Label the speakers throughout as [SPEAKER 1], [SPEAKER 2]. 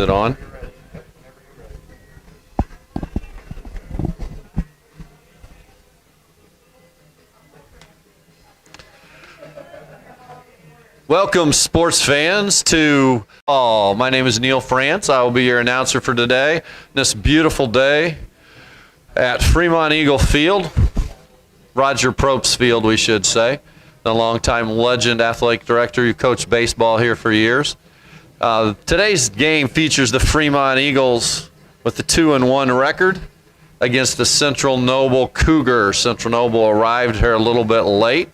[SPEAKER 1] Is it on? Welcome, sports fans, to my name is Neil France. I will be your announcer for today. This beautiful day at Fremont Eagle Field, Roger Probst Field, we should say. The longtime legend athletic director who coached baseball here for years. Today's game features the Fremont Eagles with the 2-1 record against the Central Noble Cougars. Central Noble arrived here a little bit late.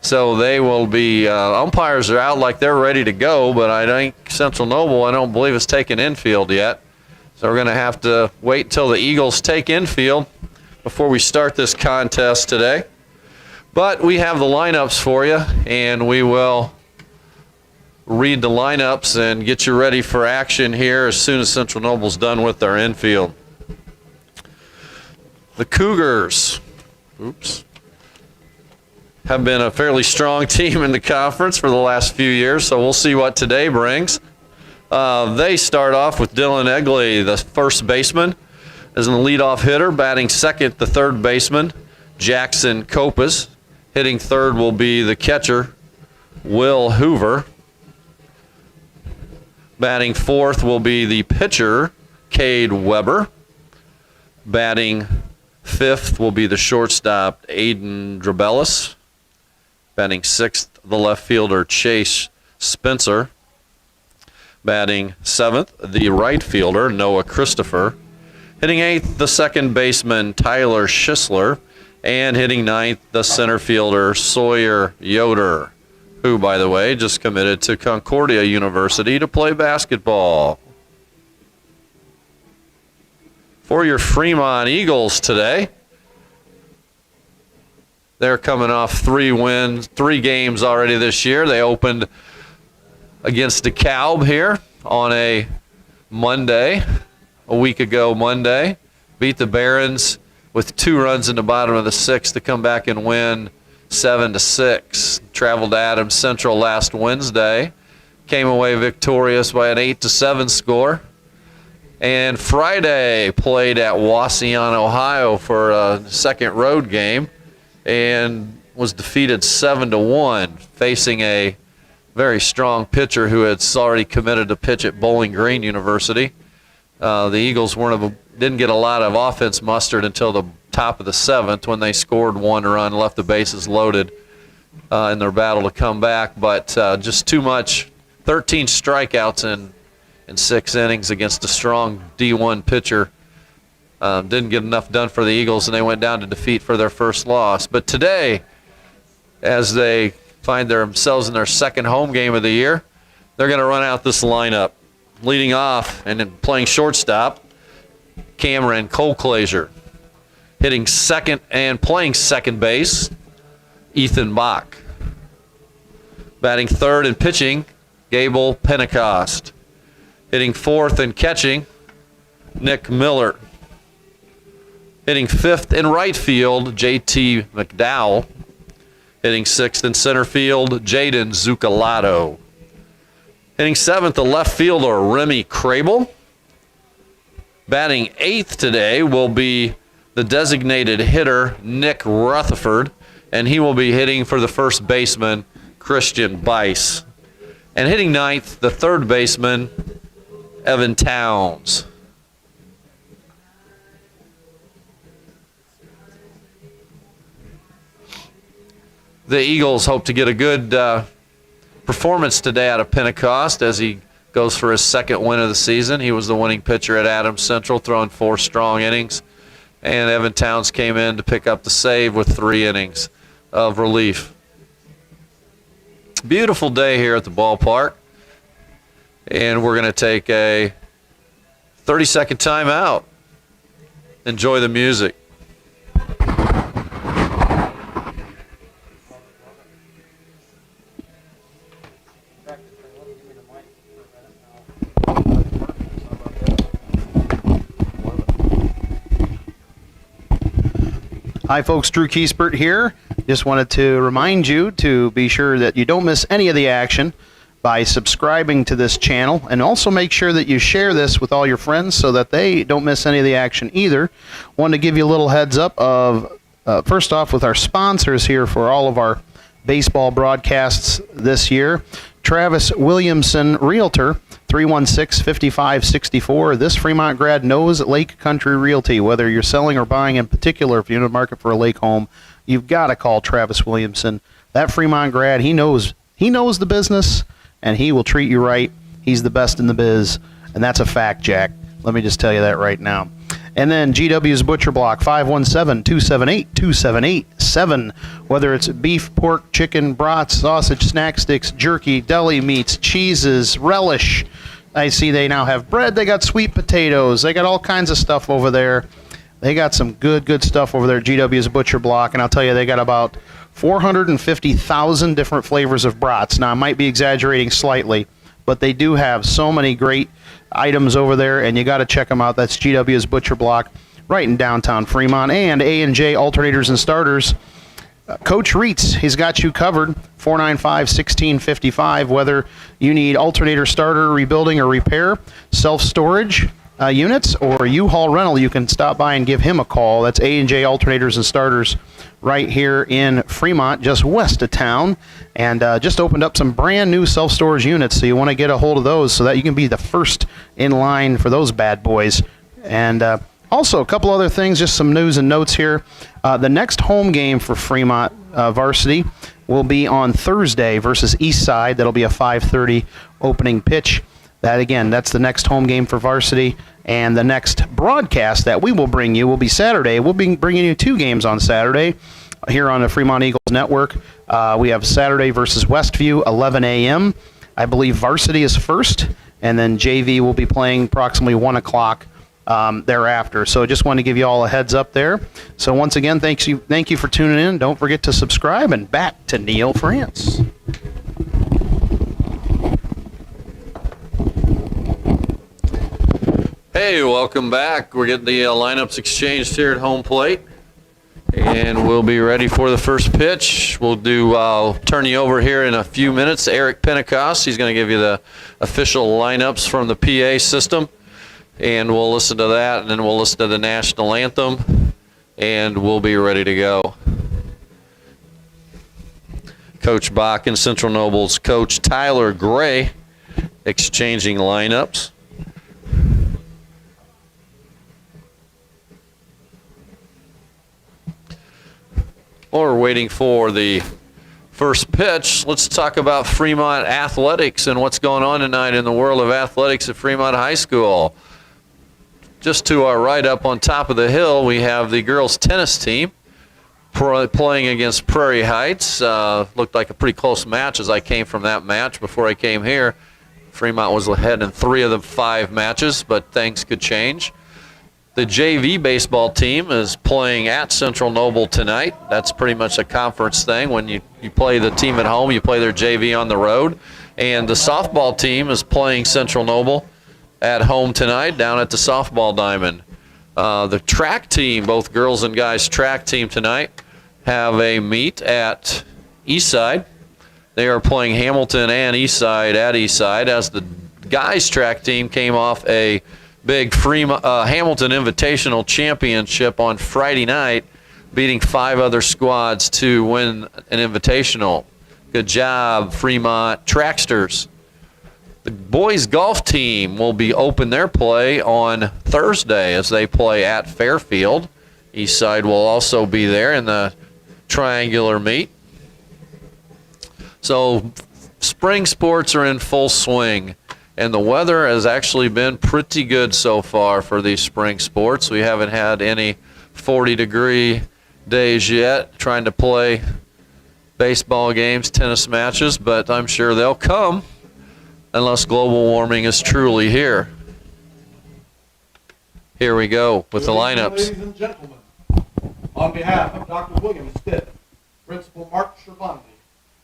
[SPEAKER 1] So they will be, umpires are out like they're ready to go, but I think Central Noble, I don't believe, has taken infield yet. So we're going to have to wait until the Eagles take infield before we start this contest today. But we have the lineups for you, and we will read the lineups and get you ready for action here as soon as Central Noble's done with their infield. The Cougars, have been a fairly strong team in the conference for the last few years, so we'll see what today brings. They start off with Dylan Egley, the first baseman, as the leadoff hitter. Batting second, the third baseman, Jackson Copas. Hitting third will be the catcher, Will Hoover. Batting fourth will be the pitcher, Cade Weber. Batting fifth will be the shortstop, Aiden Drabelis. Batting sixth, the left fielder, Chase Spencer. Batting seventh, the right fielder, Noah Christopher. Hitting eighth, the second baseman, Tyler Schisler. And hitting ninth, the center fielder, Sawyer Yoder, who, by the way, just committed to Concordia University to play basketball. For your Fremont Eagles today, they're coming off 3 games already this year. They opened against DeKalb here on a Monday, a week ago Monday. Beat the Barons with 2 runs in the bottom of the 6th to come back and win 7-6. Traveled to Adams Central last Wednesday. Came away victorious by an 8-7 score. And Friday played at Wauseon, Ohio for a second road game, and was defeated 7-1, facing a very strong pitcher who had already committed to pitch at Bowling Green University. The Eagles didn't get a lot of offense mustered until the top of the 7th when they scored 1 run, left the bases loaded in their battle to come back. But just too much, 13 strikeouts in 6 innings against a strong D1 pitcher. Didn't get enough done for the Eagles, and they went down to defeat for their first loss. But today, as they find themselves in their second home game of the year, they're going to run out this lineup. Leading off and then playing shortstop, Cameron Colclaser. Hitting second and playing second base, Ethan Bach. Batting third and pitching, Gable Pentecost. Hitting fourth and catching, Nick Miller. Hitting fifth in right field, J.T. McDowell. Hitting sixth in center field, Jaden Zucalato. Hitting seventh, the left fielder, Remy Crable. Batting eighth today will be the designated hitter, Nick Rutherford, and he will be hitting for the first baseman, Christian Bice. And hitting ninth, the third baseman, Evan Towns. The Eagles hope to get a good performance today out of Pentecost as he goes for his second win of the season. He was the winning pitcher at Adams Central, throwing 4 strong innings. And Evan Towns came in to pick up the save with 3 innings of relief. Beautiful day here at the ballpark. And we're going to take a 30-second timeout. Enjoy the music.
[SPEAKER 2] Hi folks, Drew Kiesbert here. Just wanted to remind you to be sure that you don't miss any of the action by subscribing to this channel, and also make sure that you share this with all your friends so that they don't miss any of the action either. Wanted to give you a little heads up of, first off, with our sponsors here for all of our baseball broadcasts this year. Travis Williamson, Realtor, 316-5564. This Fremont grad knows Lake Country Realty. Whether you're selling or buying in particular, if you're in the market for a lake home, you've got to call Travis Williamson. That Fremont grad, he knows the business, and he will treat you right. He's the best in the biz, and that's a fact, Jack. Let me just tell you that right now. And then GW's Butcher Block, 517-278-2787. Whether it's beef, pork, chicken, brats, sausage, snack sticks, jerky, deli meats, cheeses, relish. I see they now have bread. They got sweet potatoes. They got all kinds of stuff over there. They got some good stuff over there at GW's Butcher Block. And I'll tell you, they got about 450,000 different flavors of brats. Now, I might be exaggerating slightly, but they do have so many great items over there, and you got to check them out. That's GW's Butcher Block right in downtown Fremont. And A&J Alternators and Starters, Coach Reitz, he's got you covered, 495-1655. Whether you need alternator starter rebuilding or repair, self-storage units, or U-Haul rental, you can stop by and give him a call. That's A&J Alternators and Starters right here in Fremont, just west of town, and just opened up some brand new self-storage units, so you want to get a hold of those so that you can be the first in line for those bad boys. And also, a couple other things, just some news and notes here. The next home game for Fremont Varsity will be on Thursday versus Eastside. That'll be a 5:30 opening pitch. That, again, that's the next home game for Varsity. And the next broadcast that we will bring you will be Saturday. We'll be bringing you 2 games on Saturday here on the Fremont Eagles Network. We have Saturday versus Westview, 11 a.m. I believe Varsity is first, and then JV will be playing approximately 1 o'clock thereafter. So just want to give you all a heads up there. So once again, thank you for tuning in. Don't forget to subscribe, and back to Neil France.
[SPEAKER 1] Hey, welcome back. We're getting the lineups exchanged here at home plate, and we'll be ready for the first pitch. We'll turn you over here in a few minutes to Eric Pentecost. He's going to give you the official lineups from the PA system, and we'll listen to that, and then we'll listen to the national anthem, and we'll be ready to go. Coach Bach and Central Noble's Coach Tyler Gray exchanging lineups. While we're waiting for the first pitch, let's talk about Fremont athletics and what's going on tonight in the world of athletics at Fremont High School. Just to our right up on top of the hill, we have the girls' tennis team playing against Prairie Heights. Looked like a pretty close match as I came from that match before I came here. Fremont was ahead in 3 of the 5 matches, but things could change. The JV baseball team is playing at Central Noble tonight. That's pretty much a conference thing. When you play the team at home, you play their JV on the road. And the softball team is playing Central Noble at home tonight down at the softball diamond. The track team, both girls and guys track team tonight, have a meet at Eastside. They are playing Hamilton and Eastside at Eastside, as the guys track team came off a big Hamilton Invitational Championship on Friday night, beating 5 other squads to win an invitational. Good job, Fremont Tracksters. The boys golf team will be open their play on Thursday as they play at Fairfield. Eastside will also be there in the triangular meet. So spring sports are in full swing. And the weather has actually been pretty good so far for these spring sports. We haven't had any 40-degree days yet trying to play baseball games, tennis matches, but I'm sure they'll come unless global warming is truly here. Here we go with the lineups.
[SPEAKER 3] Ladies and gentlemen, on behalf of Dr. William Stitt, Principal Mark Sherbondi,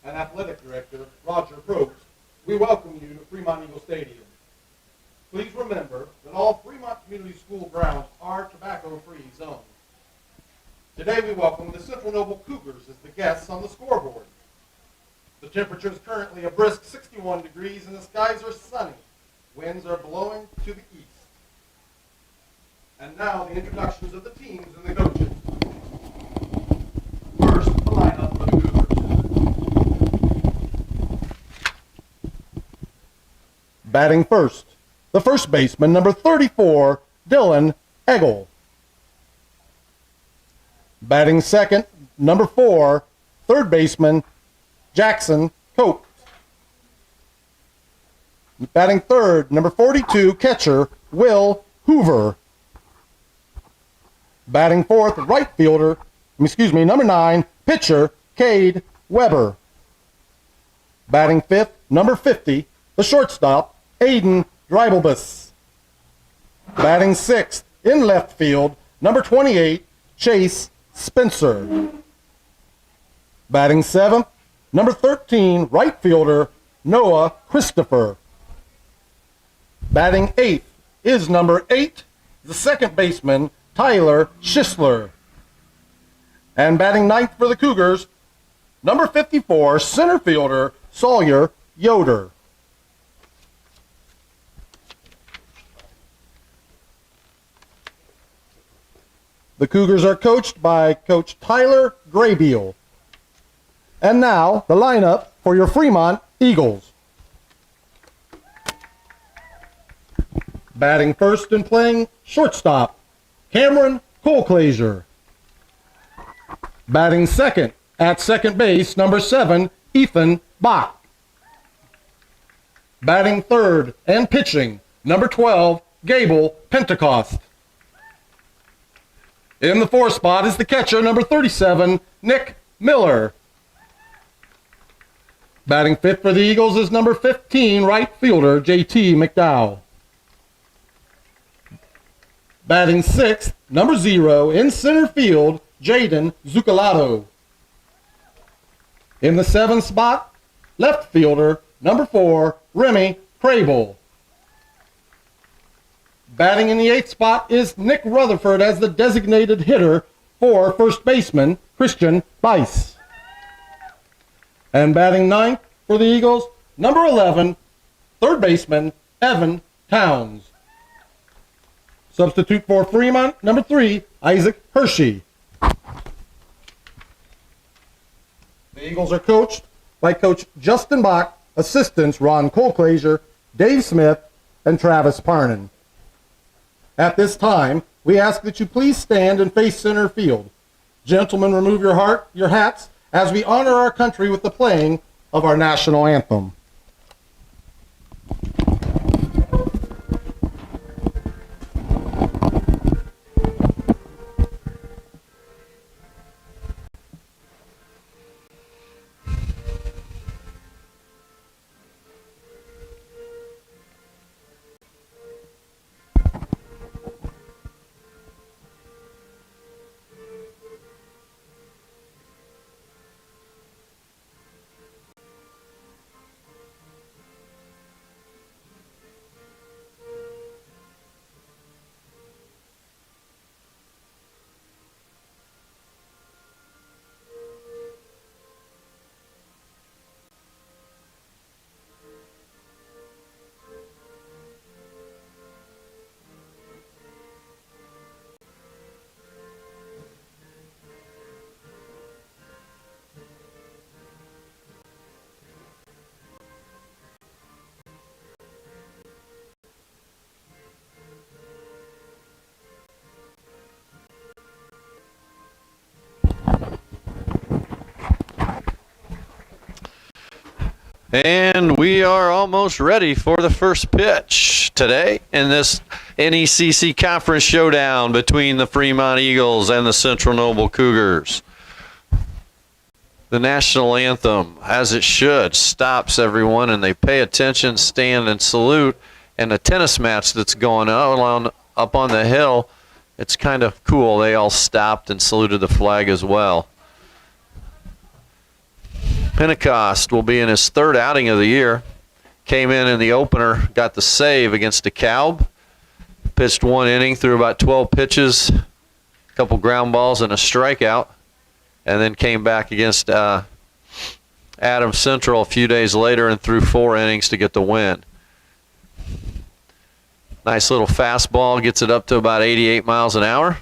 [SPEAKER 3] and Athletic Director Roger Probst, we welcome you to Fremont Eagle Stadium. Please remember that all Fremont Community School grounds are tobacco-free zones. Today we welcome the Central Noble Cougars as the guests on the scoreboard. The temperature is currently a brisk 61 degrees and the skies are sunny. Winds are blowing to the east. And now the introductions of the teams and the coaches. First, the lineup for the Cougars. Batting first, the first baseman, number 34, Dylan Eggle. Batting second, number 4, third baseman, Jackson Cope. Batting third, number 42, catcher, Will Hoover. Batting fourth, number 9, pitcher, Cade Weber. Batting fifth, number 50, the shortstop, Aiden Dreibelbus. Batting sixth, in left field, number 28, Chase Spencer. Batting seventh, number 13, right fielder, Noah Christopher. Batting eighth is number 8, the second baseman, Tyler Schisler. And batting ninth for the Cougars, number 54, center fielder, Sawyer Yoder. The Cougars are coached by Coach Tyler Graybeal. And now, the lineup for your Fremont Eagles. Batting first and playing shortstop, Cameron Colclaser. Batting second at second base, number 7, Ethan Bach. Batting third and pitching, number 12, Gable Pentecost. In the fourth spot is the catcher, number 37, Nick Miller. Batting fifth for the Eagles is number 15, right fielder, JT McDowell. Batting sixth, number 0, in center field, Jaden Zucalato. In the seventh spot, left fielder, number 4, Remy Crable. Batting in the eighth spot is Nick Rutherford as the designated hitter for first baseman, Christian Bice. And batting ninth for the Eagles, number 11, third baseman, Evan Towns. Substitute for Fremont, number 3, Isaac Hershey. The Eagles are coached by Coach Justin Bach, assistants Ron Colclaser, Dave Smith, and Travis Parnan. At this time, we ask that you please stand and face center field. Gentlemen, remove your hats as we honor our country with the playing of our national anthem.
[SPEAKER 1] And we are almost ready for the first pitch today in this NECC Conference Showdown between the Fremont Eagles and the Central Noble Cougars. The national anthem, as it should, stops everyone and they pay attention, stand and salute. And the tennis match that's going on up on the hill, it's kind of cool. They all stopped and saluted the flag as well. Pentecost will be in his third outing of the year. Came in the opener, got the save against DeKalb. Pitched 1 inning, threw about 12 pitches, a couple ground balls and a strikeout, and then came back against Adams Central a few days later and threw 4 innings to get the win. Nice little fastball, gets it up to about 88 miles an hour,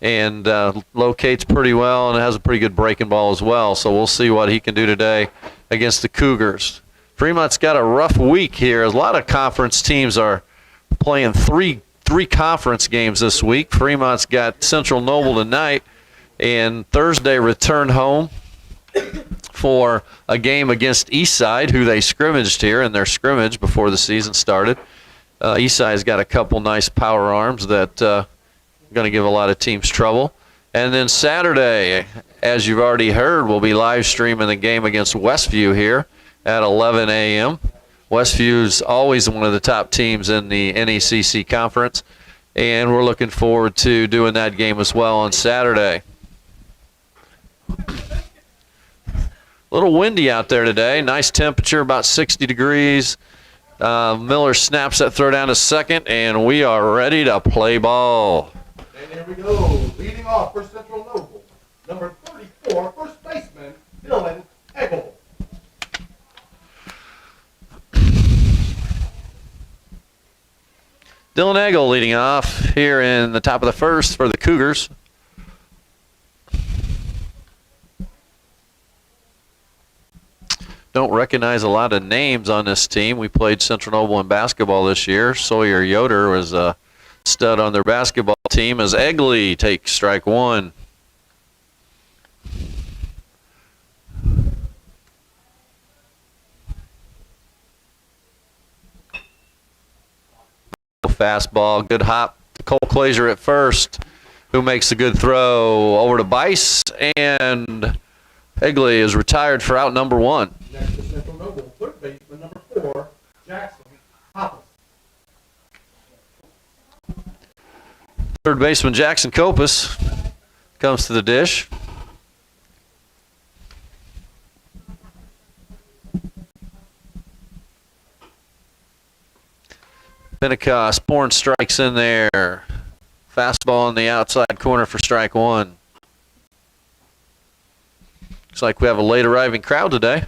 [SPEAKER 1] and locates pretty well, and has a pretty good breaking ball as well. So we'll see what he can do today against the Cougars. Fremont's got a rough week here. A lot of conference teams are playing three conference games this week. Fremont's got Central Noble tonight, and Thursday return home for a game against Eastside, who they scrimmaged here in their scrimmage before the season started. Eastside's got a couple nice power arms that are going to give a lot of teams trouble. And then Saturday, as you've already heard, we'll be live streaming the game against Westview here at 11 a.m. Westview's always one of the top teams in the NECC conference, and we're looking forward to doing that game as well on Saturday. A little windy out there today. Nice temperature, about 60 degrees. Miller snaps that throw down to second, and we are ready to play ball.
[SPEAKER 3] And here we go. Leading off for Central Noble, number 34, first baseman, Dylan Eggle.
[SPEAKER 1] Dylan Eggle leading off here in the top of the first for the Cougars. Don't recognize a lot of names on this team. We played Central Noble in basketball this year. Sawyer Yoder was a stud on their basketball team as Egley takes strike one. Fastball, good hop to Cole Glazier at first, who makes a good throw over to Bice, and Egley is retired for out number one.
[SPEAKER 3] Next to Central Noble, third baseman, number 4, Jackson Hoppus.
[SPEAKER 1] Third baseman Jackson Copus comes to the dish. Pentecost pouring strikes in there. Fastball on the outside corner for strike one. Looks like we have a late arriving crowd today.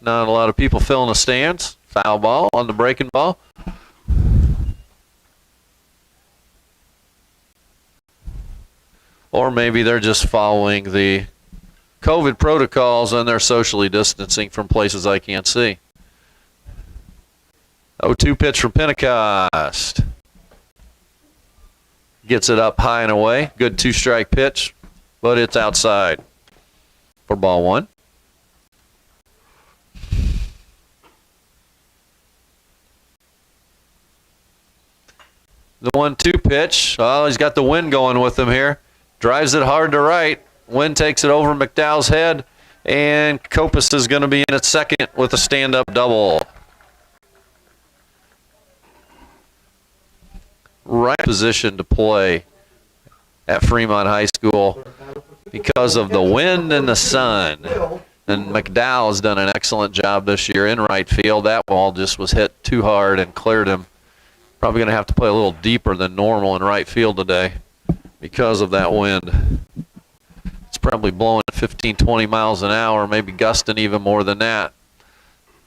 [SPEAKER 1] Not a lot of people filling the stands. Foul ball on the breaking ball. Or maybe they're just following the COVID protocols and they're socially distancing from places I can't see. 0-2 pitch from Pentecost. Gets it up high and away. Good 2-strike pitch, but it's outside for ball one. The 1-2 pitch. Oh, he's got the wind going with him here. Drives it hard to right. Wind takes it over McDowell's head, and Copus is going to be in at second with a stand-up double. Right position to play at Fremont High School because of the wind and the sun. And McDowell has done an excellent job this year in right field. That ball just was hit too hard and cleared him. Probably going to have to play a little deeper than normal in right field today because of that wind. It's probably blowing 15, 20 miles an hour, maybe gusting even more than that.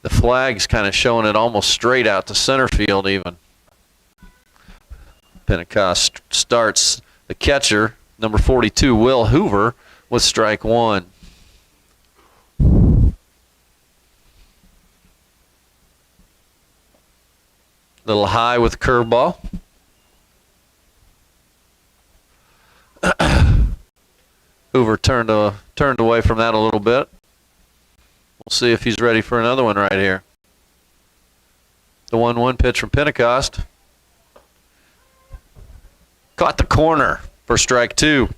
[SPEAKER 1] The flag's kind of showing it almost straight out to center field even. Pentecost starts the catcher, number 42, Will Hoover, with strike one. Little high with curveball. Hoover turned away from that a little bit. We'll see if he's ready for another one right here. The 1-1 pitch from Pentecost. Caught the corner for strike two.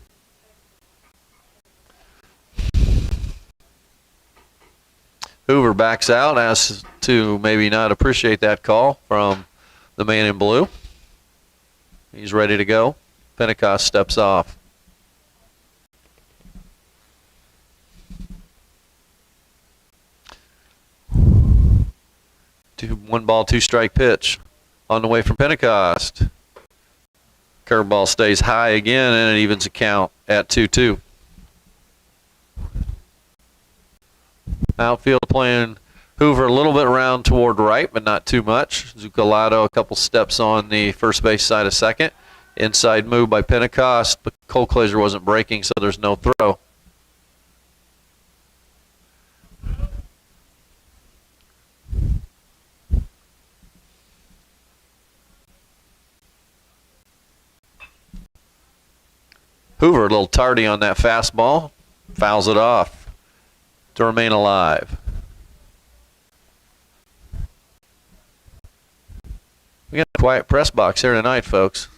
[SPEAKER 1] Hoover backs out, asks to maybe not appreciate that call from the man in blue. He's ready to go. Pentecost steps off. One ball, 2-strike pitch on the way from Pentecost. Curveball stays high again, and it evens the count at 2-2. Outfield playing Hoover a little bit around toward right, but not too much. Zucalato a couple steps on the first base side of second. Inside move by Pentecost, but Cole Glazer wasn't breaking, so there's no throw. Hoover a little tardy on that fastball. Fouls it off to remain alive. We got a quiet press box here tonight, folks.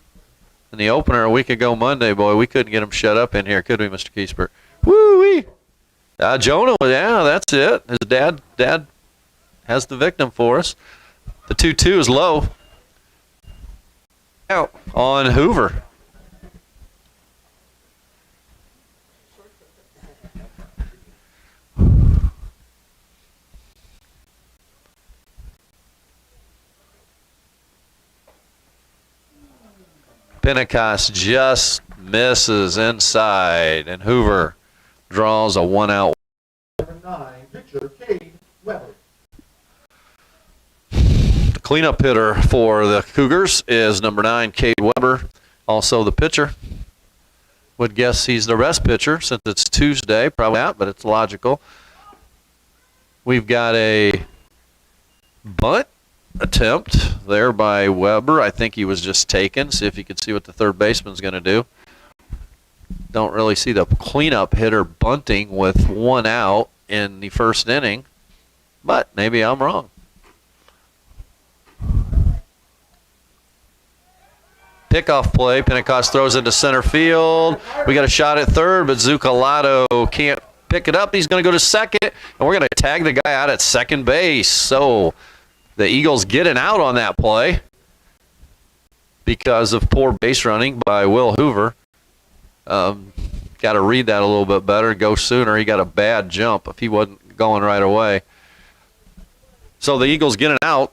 [SPEAKER 1] In the opener a week ago Monday, boy, we couldn't get him shut up in here, could we, Mr. Kiesper? Woo-wee! Jonah, yeah, that's it. His dad has the victim for us. The 2-2 is low. Out on Hoover. Pentecost just misses inside, and Hoover draws a one-out.
[SPEAKER 3] Number 9, pitcher Cade Weber.
[SPEAKER 1] The cleanup hitter for the Cougars is number 9, Cade Weber. Also the pitcher. Would guess he's the best pitcher since it's Tuesday. Probably not, but it's logical. We've got a bunt attempt there by Weber. I think he was just taken. See if you could see what the third baseman's going to do. Don't really see the cleanup hitter bunting with one out in the first inning, but maybe I'm wrong. Pickoff play. Pentecost throws into center field. We got a shot at third, but Zucalato can't pick it up. He's going to go to second, and we're going to tag the guy out at second base. So the Eagles get an out on that play because of poor base running by Will Hoover. Got to read that a little bit better. Go sooner. He got a bad jump if he wasn't going right away. So the Eagles get an out.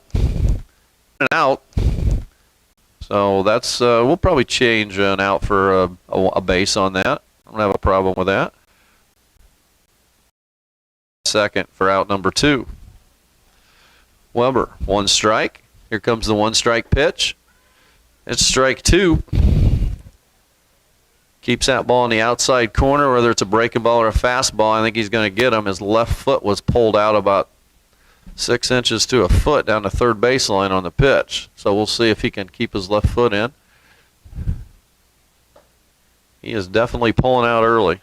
[SPEAKER 1] So that's we'll probably change an out for a base on that. I don't have a problem with that. Second for out number 2. Weber, 1 strike. Here comes the 1-strike pitch. It's strike 2. Keeps that ball in the outside corner, whether it's a breaking ball or a fastball. I think he's going to get him. His left foot was pulled out about 6 inches to a foot down the third baseline on the pitch. So we'll see if he can keep his left foot in. He is definitely pulling out early,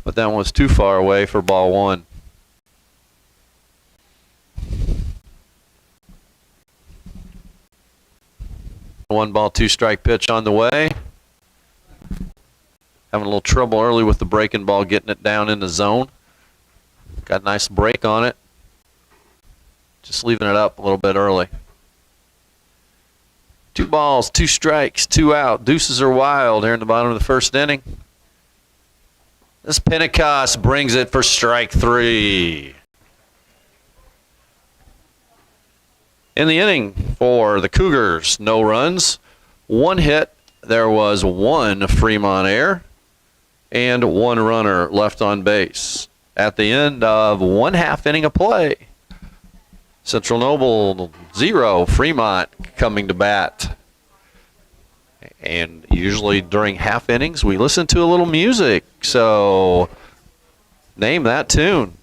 [SPEAKER 1] but that one was too far away for ball 1. One ball, 2-strike pitch on the way. Having a little trouble early with the breaking ball, getting it down in the zone. Got a nice break on it. Just leaving it up a little bit early. 2 balls, 2 strikes, 2 out. Deuces are wild here in the bottom of the first inning. This Pentecost brings it for strike 3. In the inning for the Cougars, no runs, 1 hit. There was 1 Fremont error and 1 runner left on base. At the end of 1/2 inning of play, Central Noble 0, Fremont coming to bat. And usually during half innings, we listen to a little music. So name that tune.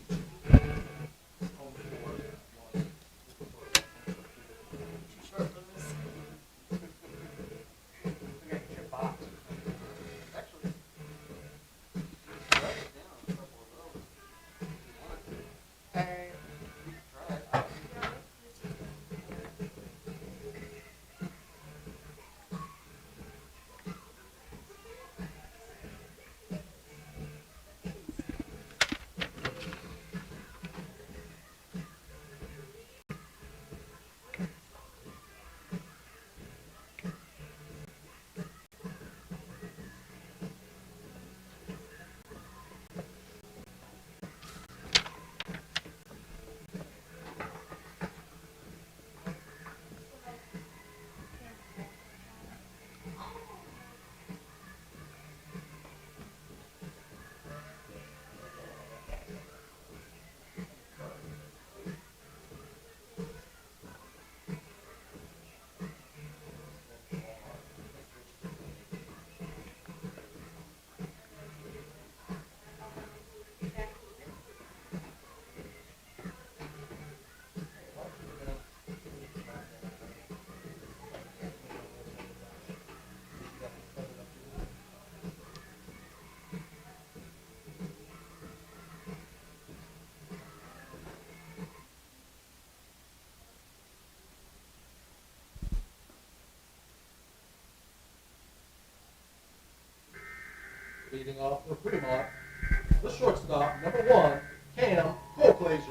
[SPEAKER 3] Leading off for Fremont, the shortstop, number 1, Cam Colclaser.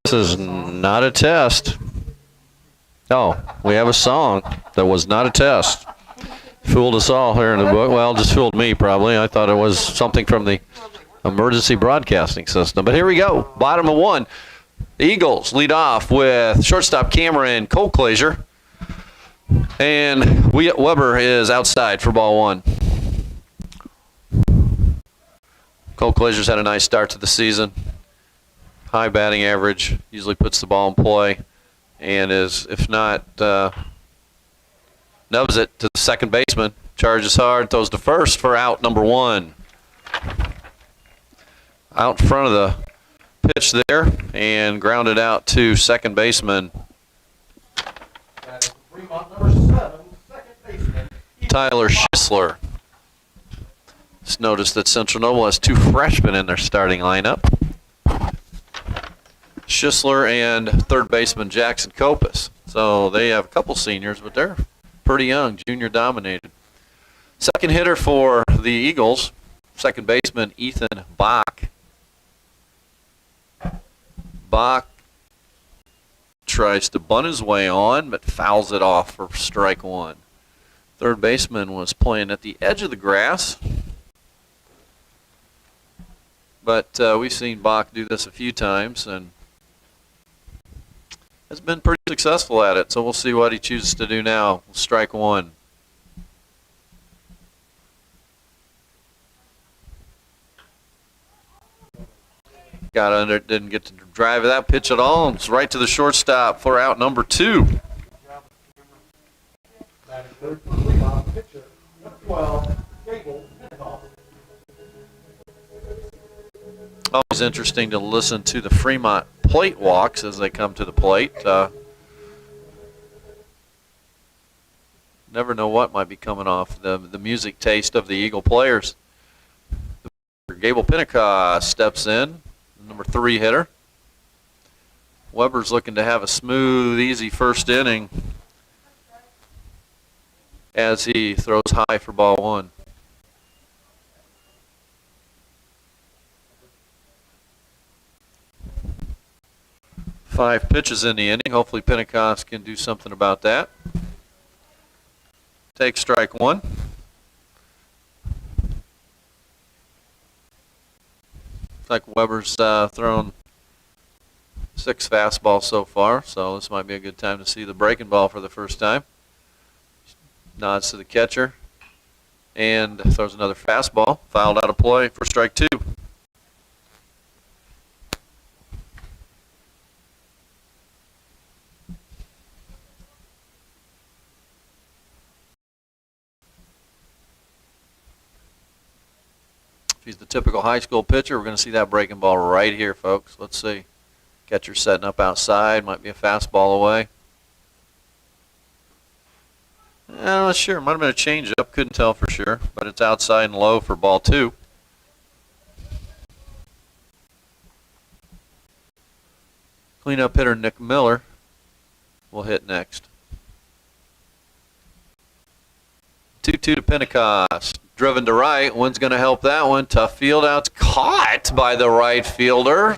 [SPEAKER 1] This is not a test. Oh, we have a song that was not a test. Fooled us all here in the book. Well, just fooled me probably. I thought it was something from the emergency broadcasting system. But here we go. Bottom of 1. The Eagles lead off with shortstop Cameron Colclaser. And Weber is outside for ball 1. Colclaser's had a nice start to the season. High batting average. Usually puts the ball in play. And is, if not, nubs it to the second baseman. Charges hard, throws to first for out number 1. Out in front of the pitch there and grounded out to second baseman.
[SPEAKER 3] That is Fremont, number 7, second baseman.
[SPEAKER 1] Tyler Schisler. Just noticed that Central Noble has 2 freshmen in their starting lineup. Schisler and third baseman Jackson Kopis. So they have a couple seniors, but they're pretty young, junior dominated. Second hitter for the Eagles, second baseman Ethan Bach. Bach tries to bunt his way on, but fouls it off for strike 1. Third baseman was playing at the edge of the grass. But we've seen Bach do this a few times and has been pretty successful at it. So we'll see what he chooses to do now. Strike 1. Got under, didn't get to drive that pitch at all. It's right to the shortstop for out number 2.
[SPEAKER 3] That is third for Fremont, pitcher, number 12, Gable Penhoff.
[SPEAKER 1] Always interesting to listen to the Fremont plate walks as they come to the plate. Never know what might be coming off the music taste of the Eagle players. Gable Pentecost steps in, number 3 hitter. Weber's looking to have a smooth, easy first inning as he throws high for ball 1. Five pitches in the inning. Hopefully Pentecost can do something about that. Take strike 1. Looks like Weber's thrown 6 fastballs so far, so this might be a good time to see the breaking ball for the first time. Nods to the catcher and throws another fastball. Fouled out of play for strike 2. If he's the typical high school pitcher, we're going to see that breaking ball right here, folks. Let's see. Catcher setting up outside. Might be a fastball away. I'm not sure. Might have been a changeup. Couldn't tell for sure. But it's outside and low for ball 2. Cleanup hitter Nick Miller will hit next. 2-2 to Pentecost. Driven to right. One's going to help that one. Tough field out. Caught by the right fielder.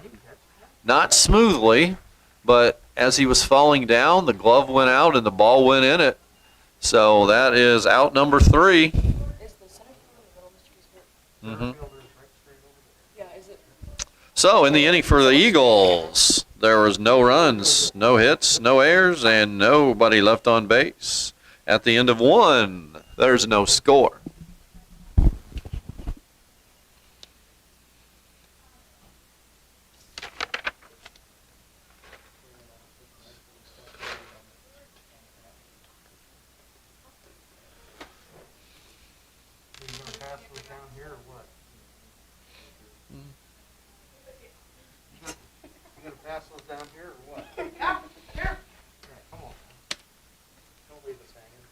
[SPEAKER 1] Not smoothly, but as he was falling down, the glove went out and the ball went in it. So that is out number 3.
[SPEAKER 4] Is the center field in the middle, Mr. Giesbert? Yeah, is it?
[SPEAKER 1] So in the inning for the Eagles, there was no runs, no hits, no errors, and nobody left on base. At the end of 1, there's no score.
[SPEAKER 2] Pass those down here or what? Yeah, here. Come on. Don't leave us hanging.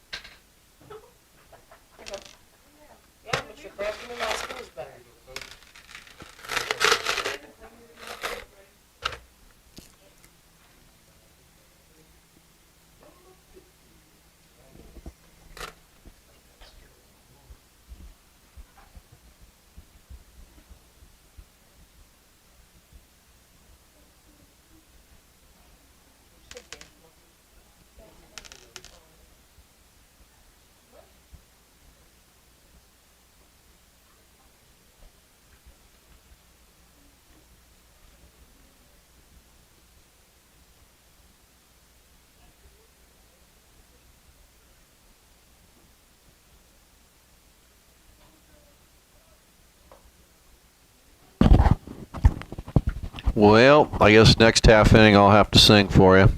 [SPEAKER 1] Well, I guess next half inning I'll have to sing for you.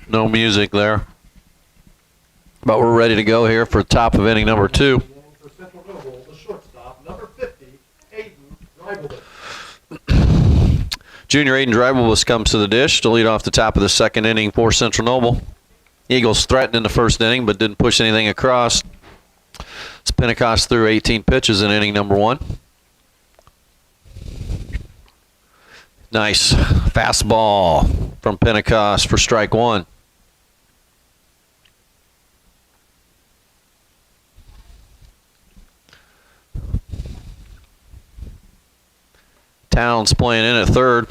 [SPEAKER 1] No music there. But we're ready to go here for top of inning number 2.
[SPEAKER 3] For Central Noble, the shortstop, number 50, Aiden Dreibelus.
[SPEAKER 1] Junior Aiden Dreibelus comes to the dish to lead off the top of the second inning for Central Noble. Eagles threatened in the first inning but didn't push anything across. It's Pentecost threw 18 pitches in inning number 1. Nice fastball from Pentecost for strike 1. Towns playing in at third.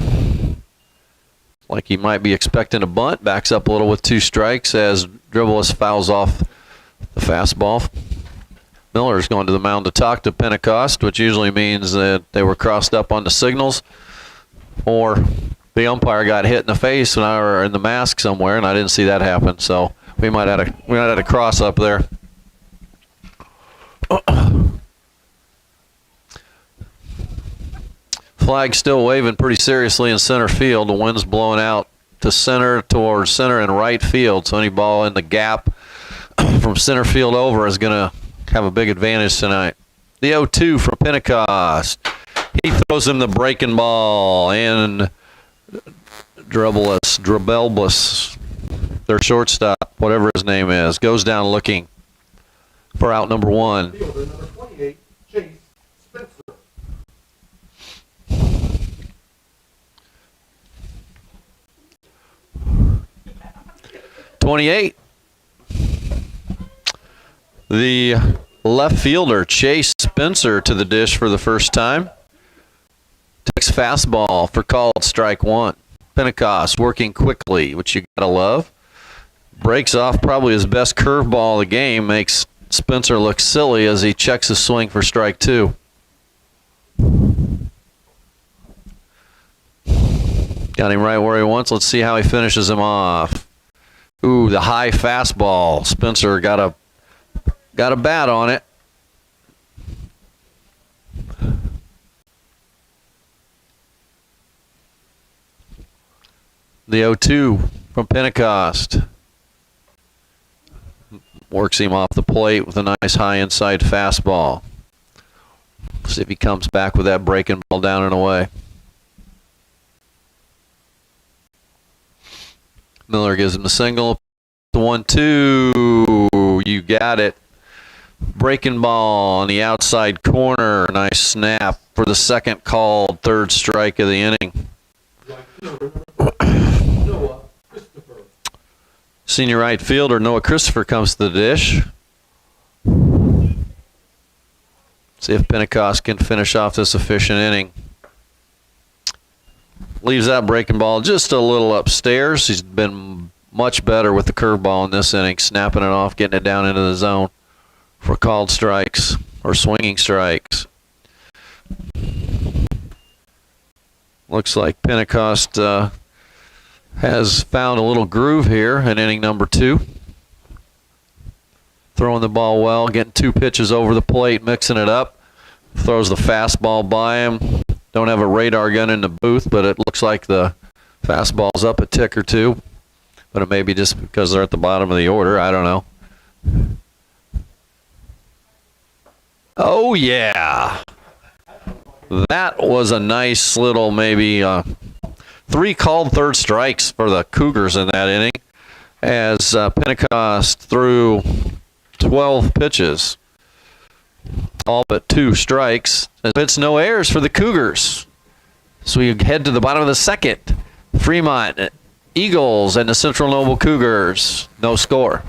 [SPEAKER 1] Like he might be expecting a bunt. Backs up a little with 2 strikes as Dreibelus fouls off the fastball. Miller's going to the mound to talk to Pentecost, which usually means that they were crossed up on the signals, or the umpire got hit in the face or in the mask somewhere, and I didn't see that happen. So we might have a cross up there. Flag still waving pretty seriously in center field. The wind's blowing out to center, towards center and right field. So any ball in the gap from center field over is going to have a big advantage tonight. The 0-2 from Pentecost. He throws him the breaking ball, and Dreibelus, their shortstop, whatever his name is, goes down looking for out number 1.
[SPEAKER 3] Fielder, number 28, Chase Spencer.
[SPEAKER 1] 28. The left fielder, Chase Spencer, to the dish for the first time. Takes fastball for called strike 1. Pentecost working quickly, which you gotta love. Breaks off probably his best curveball of the game. Makes Spencer look silly as he checks his swing for strike 2. Got him right where he wants. Let's see how he finishes him off. Ooh, the high fastball. Spencer got a bat on it. The 0-2 from Pentecost. Works him off the plate with a nice high inside fastball. See if he comes back with that breaking ball down and away. Miller gives him the single. The 1-2. You got it. Breaking ball on the outside corner. Nice snap for the second called third strike of the inning.
[SPEAKER 3] Noah Christopher.
[SPEAKER 1] Senior right fielder Noah Christopher comes to the dish. See if Pentecost can finish off this efficient inning. Leaves that breaking ball just a little upstairs. He's been much better with the curveball in this inning, snapping it off, getting it down into the zone for called strikes or swinging strikes. Looks like Pentecost has found a little groove here in inning number 2. Throwing the ball well, getting 2 pitches over the plate, mixing it up. Throws the fastball by him. Don't have a radar gun in the booth, but it looks like the fastball's up a tick or 2. But it may be just because they're at the bottom of the order. I don't know. Oh, yeah. That was a nice little maybe 3 called third strikes for the Cougars in that inning as Pentecost threw 12 pitches. All but 2 strikes. It's no errors for the Cougars. So we head to the bottom of the second. Fremont Eagles and the Central Noble Cougars. No score.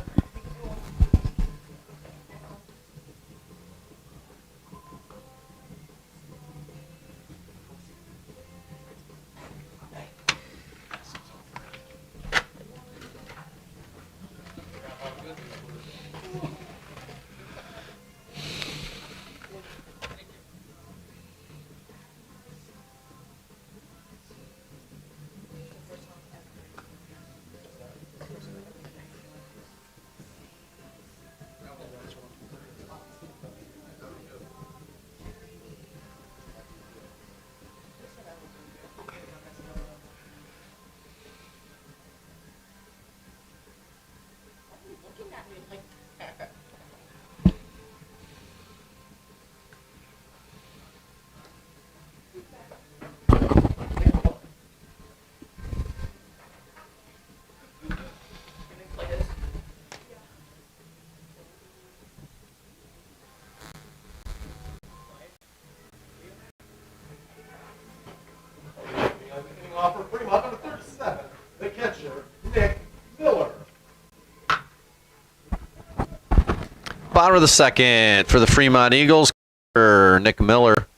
[SPEAKER 1] bottom of the second for the Fremont Eagles. Nick Miller,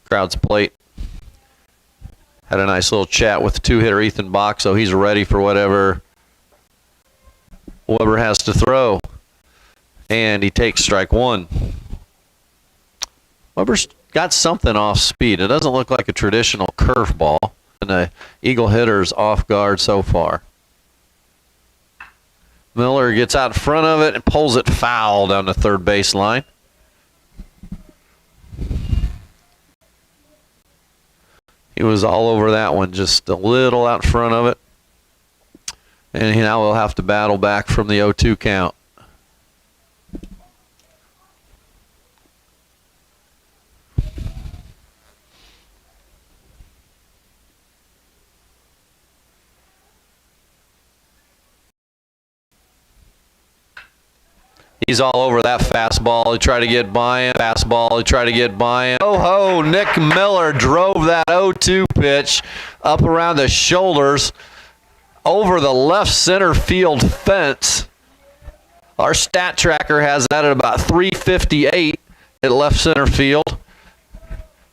[SPEAKER 1] crowd's plate. Had a nice little chat with the two-hitter Ethan Bach, so he's ready for whatever Weber has to throw. And he takes strike one. Weber's got something off speed. It doesn't look like a traditional curveball, and the Eagle hitter's off guard so far. Miller gets out in front of it and pulls it foul down the third baseline. He was all over that one, just a little out in front of it. And now we'll have to battle back from the 0-2 count. He's all over that fastball. He tried to get by him. Fastball. He tried to get by him. Oh, Nick Miller drove that 0-2 pitch up around the shoulders over the left center field fence. Our stat tracker has that at about 358 at left center field.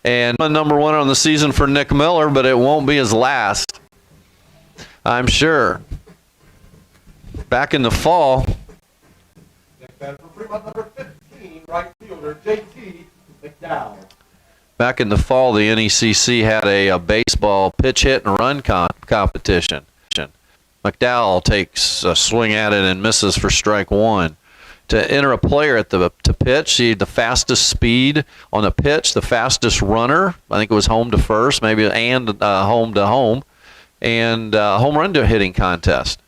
[SPEAKER 1] And number one on the season for Nick Miller, but it won't be his last, I'm sure. Back in the fall.
[SPEAKER 3] Batter for Fremont, number 15, right fielder, J.T. McDowell.
[SPEAKER 1] Back in the fall, the NECC had a baseball pitch hit and run competition. McDowell takes a swing at it and misses for strike one. To enter a player at to pitch, the fastest speed on the pitch, the fastest runner, I think it was home to first, maybe, and home to home, and home run to hitting contest.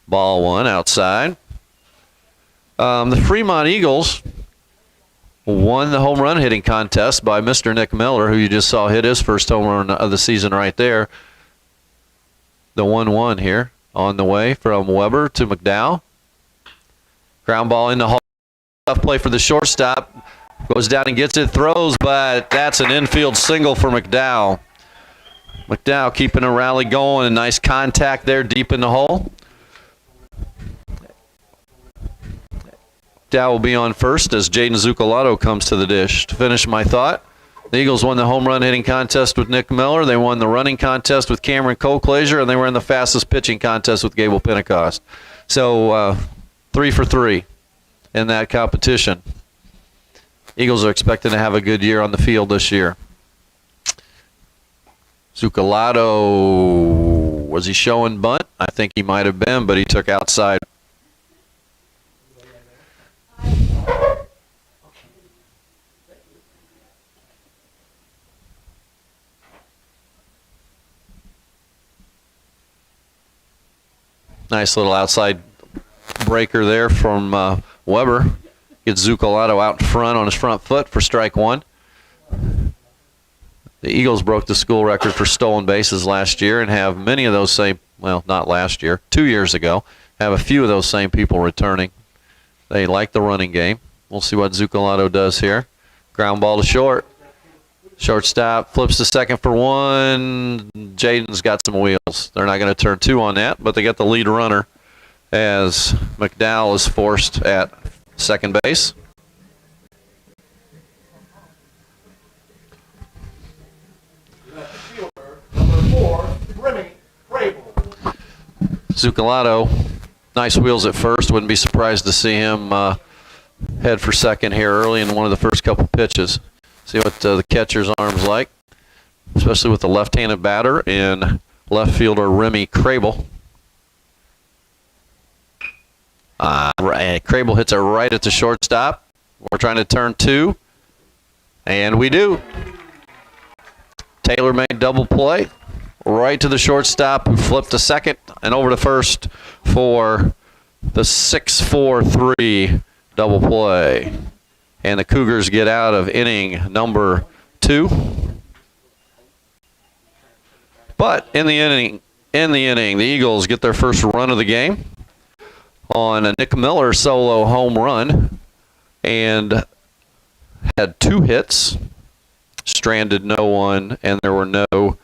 [SPEAKER 1] Ball one outside. The Fremont Eagles won the home run hitting contest by Mr. Nick Miller, who you just saw hit his first home run of the season right there. The 1-1 here on the way from Weber to McDowell. Ground ball in the hole. Tough play for the shortstop. Goes down and gets it, throws, but that's an infield single for McDowell. McDowell keeping a rally going, a nice contact there deep in the hole. Dow will be on first as Jaden Zucolato comes to the dish. To finish my thought, the Eagles won the home run hitting contest with Nick Miller. They won the running contest with Cameron Colclaser, and they were in the fastest pitching contest with Gable Pentecost. So 3 for 3 in that competition. Eagles are expected to have a good year on the field this year. Zucolato, was he showing bunt? I think he might have been, but he took outside. Nice little outside breaker there from Weber. Gets Zucolato out in front on his front foot for strike one. The Eagles broke the school record for stolen bases last year and have many of those same, well, not last year, 2 years ago, have a few of those same people returning. They like the running game. We'll see what Zucolato does here. Ground ball to short. Shortstop flips to second for one. Jaden's got some wheels. They're not going to turn two on that, but they got the lead runner as McDowell is forced at second base. Zucolato, nice wheels at first. Wouldn't be surprised to see him head for second here early in one of the first couple pitches. See what the catcher's arm's like, especially with the left-handed batter and left fielder Remy Crable. Crable hits it right at the shortstop. We're trying to turn two, and we do. Taylor made double play right to the shortstop, who flipped to second and over to first for the 6-4-3 double play. And the Cougars get out of inning number 2. But in the inning, the Eagles get their first run of the game on a Nick Miller solo home run and had 2 hits, stranded no one, and there were no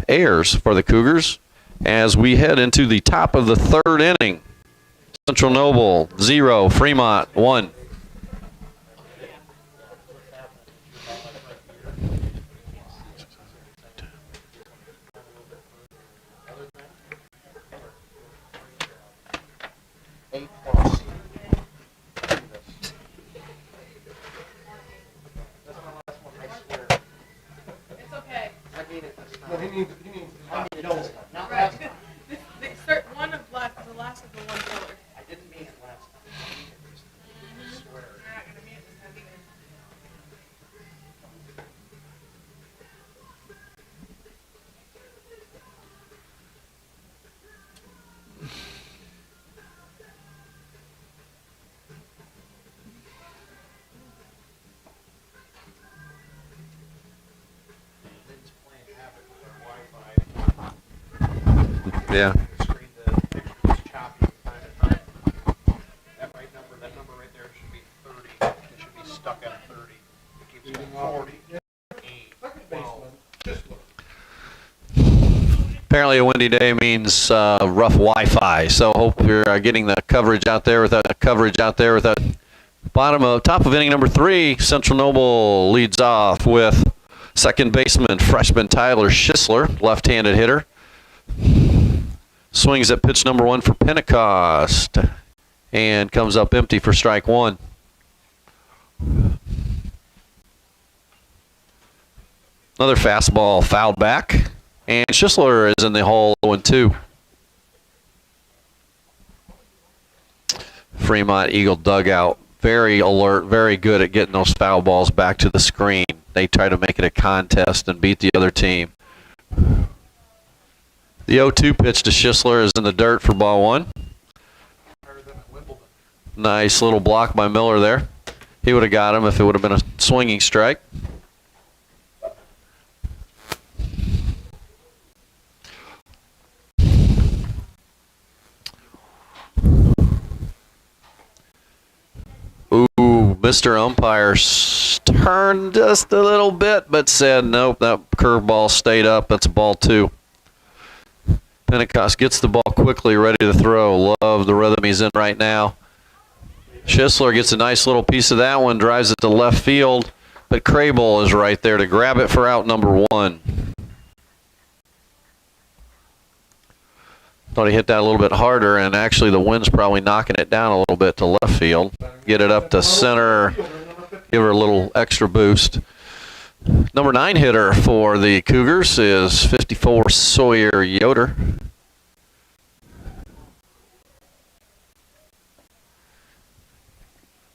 [SPEAKER 1] errors for the Cougars as we head into the top of the third inning. Central Noble 0, Fremont 1.
[SPEAKER 4] It's okay.
[SPEAKER 3] No, he means
[SPEAKER 4] Right. They start one of last, the last of the one color.
[SPEAKER 2] I didn't mean it last time. I swear.
[SPEAKER 4] You're not gonna mean it this time either.
[SPEAKER 1] Yeah.
[SPEAKER 2] Screen the picture was choppy from time to time. That number right there should be 30. It should be stuck at 30. It keeps going 40.
[SPEAKER 3] second baseman, Schisler.
[SPEAKER 1] Apparently a windy day means rough Wi-Fi, so hope you're getting the coverage out there with that top of inning number 3. Central Noble leads off with second baseman freshman Tyler Schisler, left-handed hitter. Swings at pitch number 1 for Pentecost and comes up empty for strike 1. Another fastball fouled back, and Schisler is in the hole 0-2. Fremont Eagle dugout, very alert, very good at getting those foul balls back to the screen. They try to make it a contest and beat the other team. The 0-2 pitch to Schisler is in the dirt for ball 1. Nice little block by Miller there. He would have got him if it would have been a swinging strike. Ooh, Mr. Umpire turned just a little bit, but said nope, that curveball stayed up. That's ball 2. Pentecost gets the ball quickly, ready to throw. Love the rhythm he's in right now. Schisler gets a nice little piece of that one, drives it to left field, but Crable is right there to grab it for out number 1. Thought he hit that a little bit harder, and actually the wind's probably knocking it down a little bit to left field. Get it up to center, give her a little extra boost. Number 9 hitter for the Cougars is 54 Sawyer Yoder.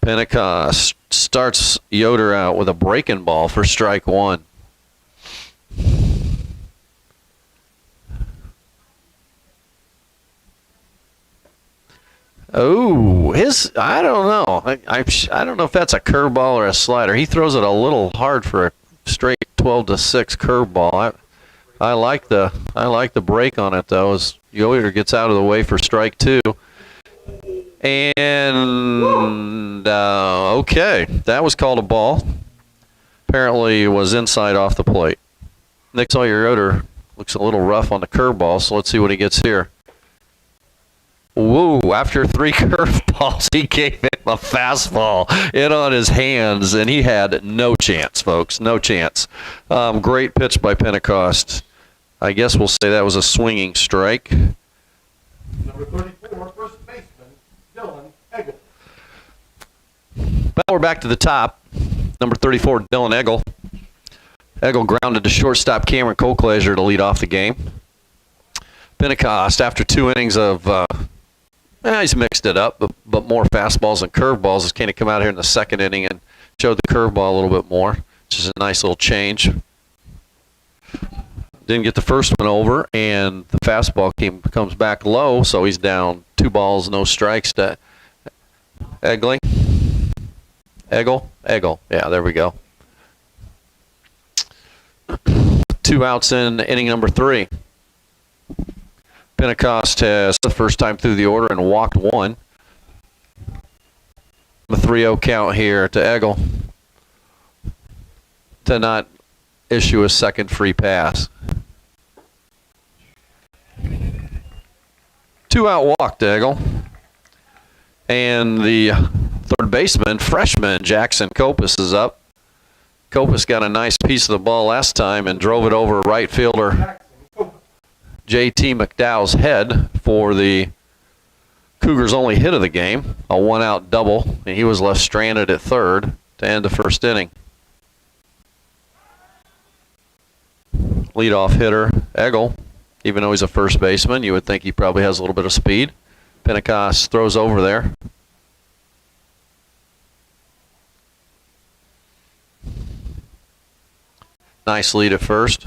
[SPEAKER 1] Pentecost starts Yoder out with a breaking ball for strike 1. Oh, I don't know. I don't know if that's a curveball or a slider. He throws it a little hard for a straight 12-6 curveball. I like the break on it though, as Yoder gets out of the way for strike 2. And okay, that was called a ball. Apparently it was inside off the plate. Nick Sawyer Yoder looks a little rough on the curveball, so let's see what he gets here. Woo, after 3 curveballs, he gave him a fastball in on his hands, and he had no chance, folks, no chance. Great pitch by Pentecost. I guess we'll say that was a swinging strike.
[SPEAKER 3] Number 34, first baseman, Dylan Eggle.
[SPEAKER 1] But we're back to the top. Number 34, Dylan Eggle. Eggle grounded to shortstop Cameron Colclasure to lead off the game. Pentecost, after 2 innings of he's mixed it up, but more fastballs and curveballs, has kind of come out here in the 2nd inning and showed the curveball a little bit more, which is a nice little change. Didn't get the first one over, and the fastball comes back low, so he's down 2 balls, no strikes to Eggle. Yeah, there we go. 2 outs in inning number 3. Pentecost has the first time through the order and walked 1. A 3-0 count here to Eggle to not issue a second free pass. 2-out walk to Eggle. And the third baseman, freshman Jackson Copus, is up. Copus got a nice piece of the ball last time and drove it over right fielder J.T. McDowell's head for the Cougars' only hit of the game, a one-out double, and he was left stranded at third to end the first inning. Leadoff hitter, Eggle, even though he's a first baseman, you would think he probably has a little bit of speed. Pentecost throws over there. Nice lead at first.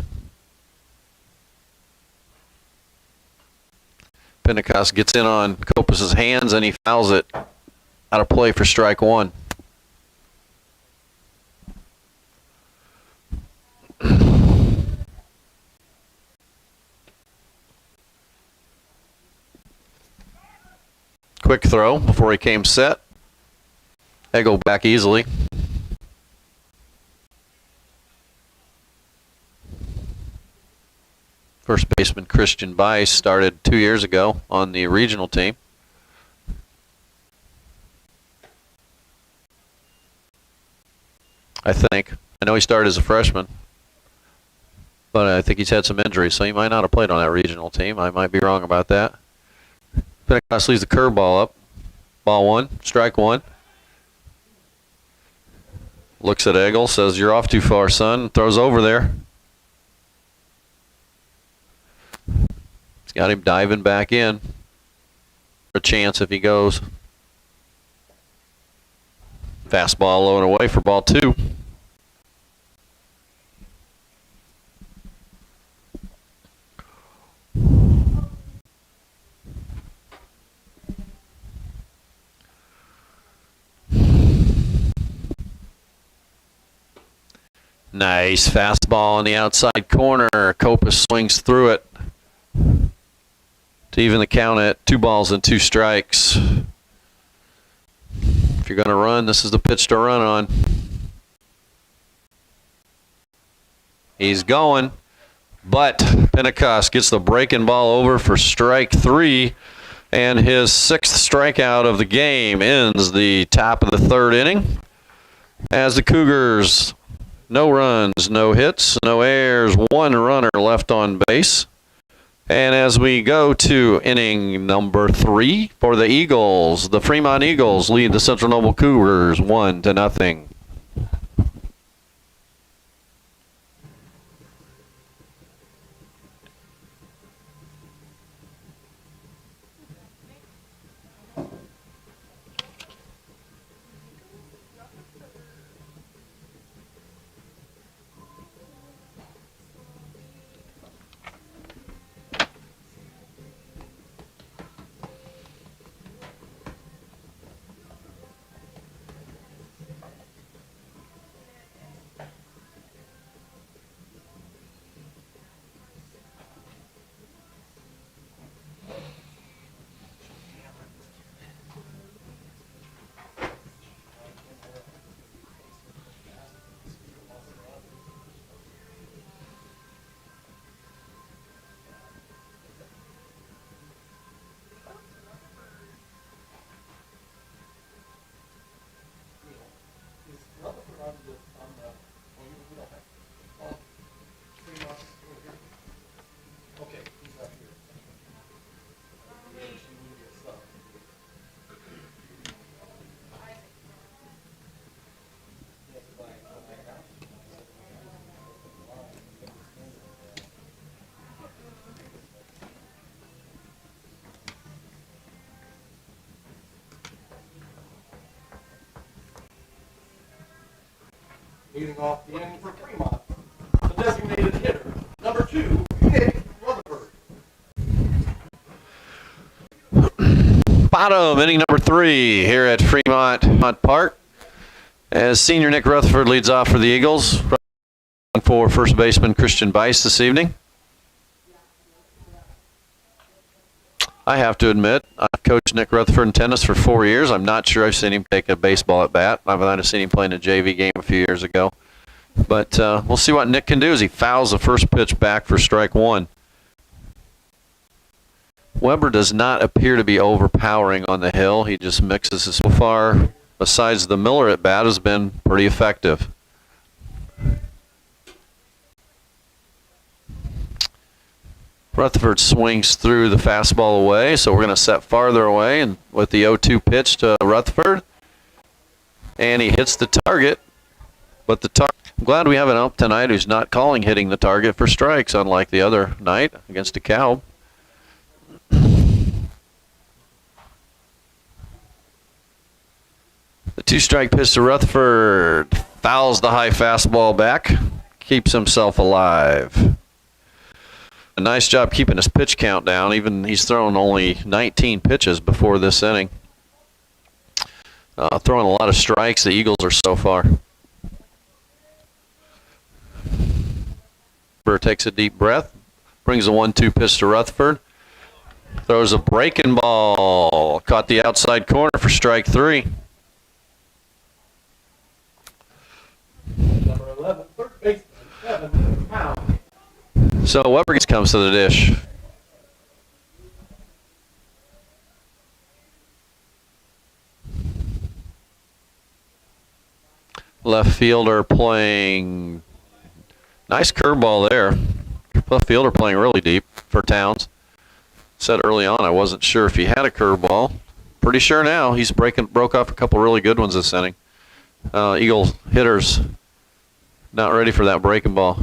[SPEAKER 1] Pentecost gets in on Copus's hands and he fouls it out of play for strike one. Quick throw before he came set. Eggle back easily. First baseman Christian Bice started 2 years ago on the regional team. I think. I know he started as a freshman, but I think he's had some injuries, so he might not have played on that regional team. I might be wrong about that. Pentecost leaves the curveball up. Ball one, strike one. Looks at Eggle, says, "You're off too far, son." Throws over there. He's got him diving back in. A chance if he goes. Fastball low and away for ball two. Nice fastball on the outside corner. Copus swings through it to even the count at 2 balls and 2 strikes. If you're going to run, this is the pitch to run on. He's going, but Pentecost gets the breaking ball over for strike 3, and his 6th strikeout of the game ends the top of the 3rd inning. As the Cougars, no runs, no hits, no errors, 1 runner left on base. And as we go to inning number 3 for the Eagles, the Fremont Eagles lead the Central Noble Cougars 1-0.
[SPEAKER 3] Leading off the inning for Fremont, the designated hitter, number 2, Nick Rutherford.
[SPEAKER 1] Bottom, inning number 3 here at Fremont Park. As senior Nick Rutherford leads off for the Eagles. For first baseman Christian Bice this evening. I have to admit, I've coached Nick Rutherford in tennis for 4 years. I'm not sure I've seen him take a baseball at bat. I might have seen him play in a JV game a few years ago. But we'll see what Nick can do as he fouls the first pitch back for strike 1. Weber does not appear to be overpowering on the hill. He just mixes his so far. Besides the Miller at bat, has been pretty effective. Rutherford swings through the fastball away, so we're going to set farther away and with the 0-2 pitch to Rutherford. And he hits the target, but I'm glad we have an ump tonight who's not calling hitting the target for strikes, unlike the other night against DeKalb. The 2-strike pitch to Rutherford fouls the high fastball back, keeps himself alive. A nice job keeping his pitch count down. Even he's thrown only 19 pitches before this inning. Throwing a lot of strikes, the Eagles are so far. Burr takes a deep breath, brings a 1-2 pitch to Rutherford. Throws a breaking ball, caught the outside corner for strike 3.
[SPEAKER 3] Number 11, third baseman, Kevin Pound.
[SPEAKER 1] So Weber comes to the dish. Left fielder playing, nice curveball there. Left fielder playing really deep for Towns. Said early on I wasn't sure if he had a curveball. Pretty sure now. He's broke off a couple really good ones this inning. Eagle hitters not ready for that breaking ball.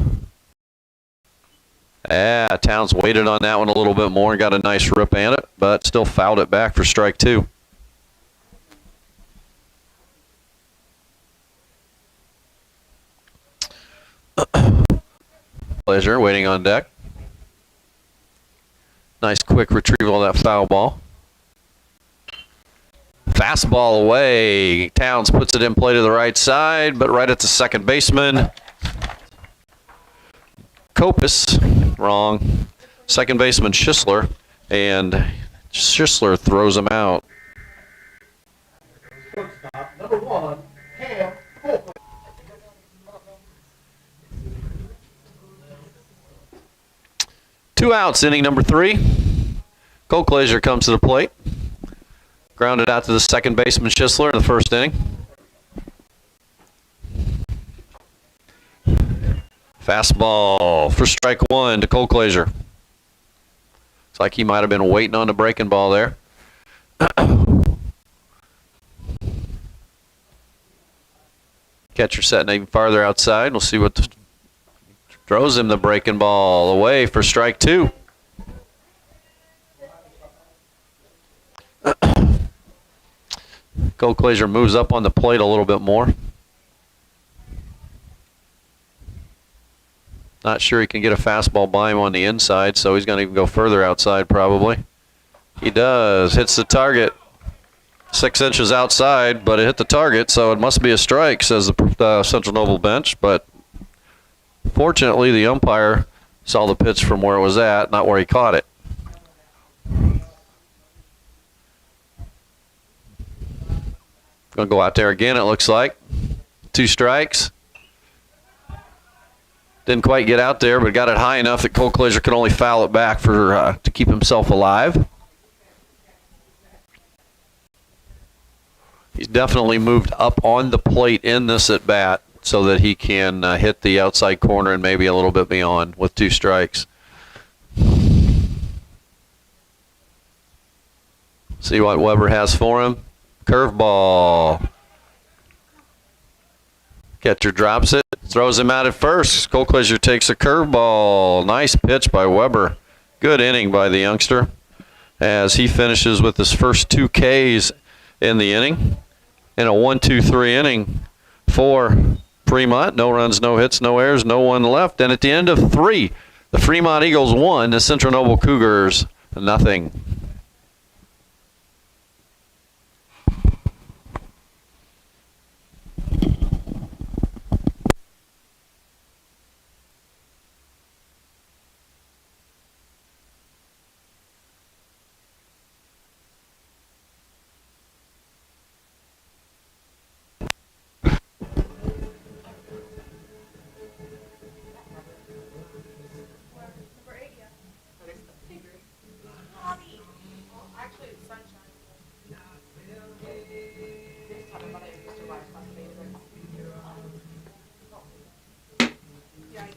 [SPEAKER 1] Towns waited on that one a little bit more and got a nice rip at it, but still fouled it back for strike 2. Pleasure waiting on deck. Nice quick retrieval of that foul ball. Fastball away. Towns puts it in play to the right side, but right at the second baseman. Kopis, wrong. Second baseman Schisler, and Schisler throws him out.
[SPEAKER 3] Shortstop, number 1, Cam Colquitt.
[SPEAKER 1] Two outs, inning number 3. Colclaser comes to the plate. Grounded out to the second baseman Schisler in the first inning. Fastball for strike 1 to Colclaser. It's like he might have been waiting on the breaking ball there. Catcher setting even farther outside. We'll see what throws him the breaking ball away for strike 2. Colclaser moves up on the plate a little bit more. Not sure he can get a fastball by him on the inside, so he's going to even go further outside probably. He does. Hits the target. 6 inches outside, but it hit the target, so it must be a strike, says the Central Noble bench. But fortunately, the umpire saw the pitch from where it was at, not where he caught it. Going to go out there again, it looks like. 2 strikes. Didn't quite get out there, but got it high enough that Colclaser could only foul it back for to keep himself alive. He's definitely moved up on the plate in this at bat so that he can hit the outside corner and maybe a little bit beyond with 2 strikes. See what Weber has for him. Curveball. Catcher drops it, throws him out at first. Colclaser takes a curveball. Nice pitch by Weber. Good inning by the youngster as he finishes with his first 2 Ks in the inning. In a 1-2-3 inning for Fremont. No runs, no hits, no errors, no one left. And at the end of 3, the Fremont Eagles 1, the Central Noble Cougars nothing.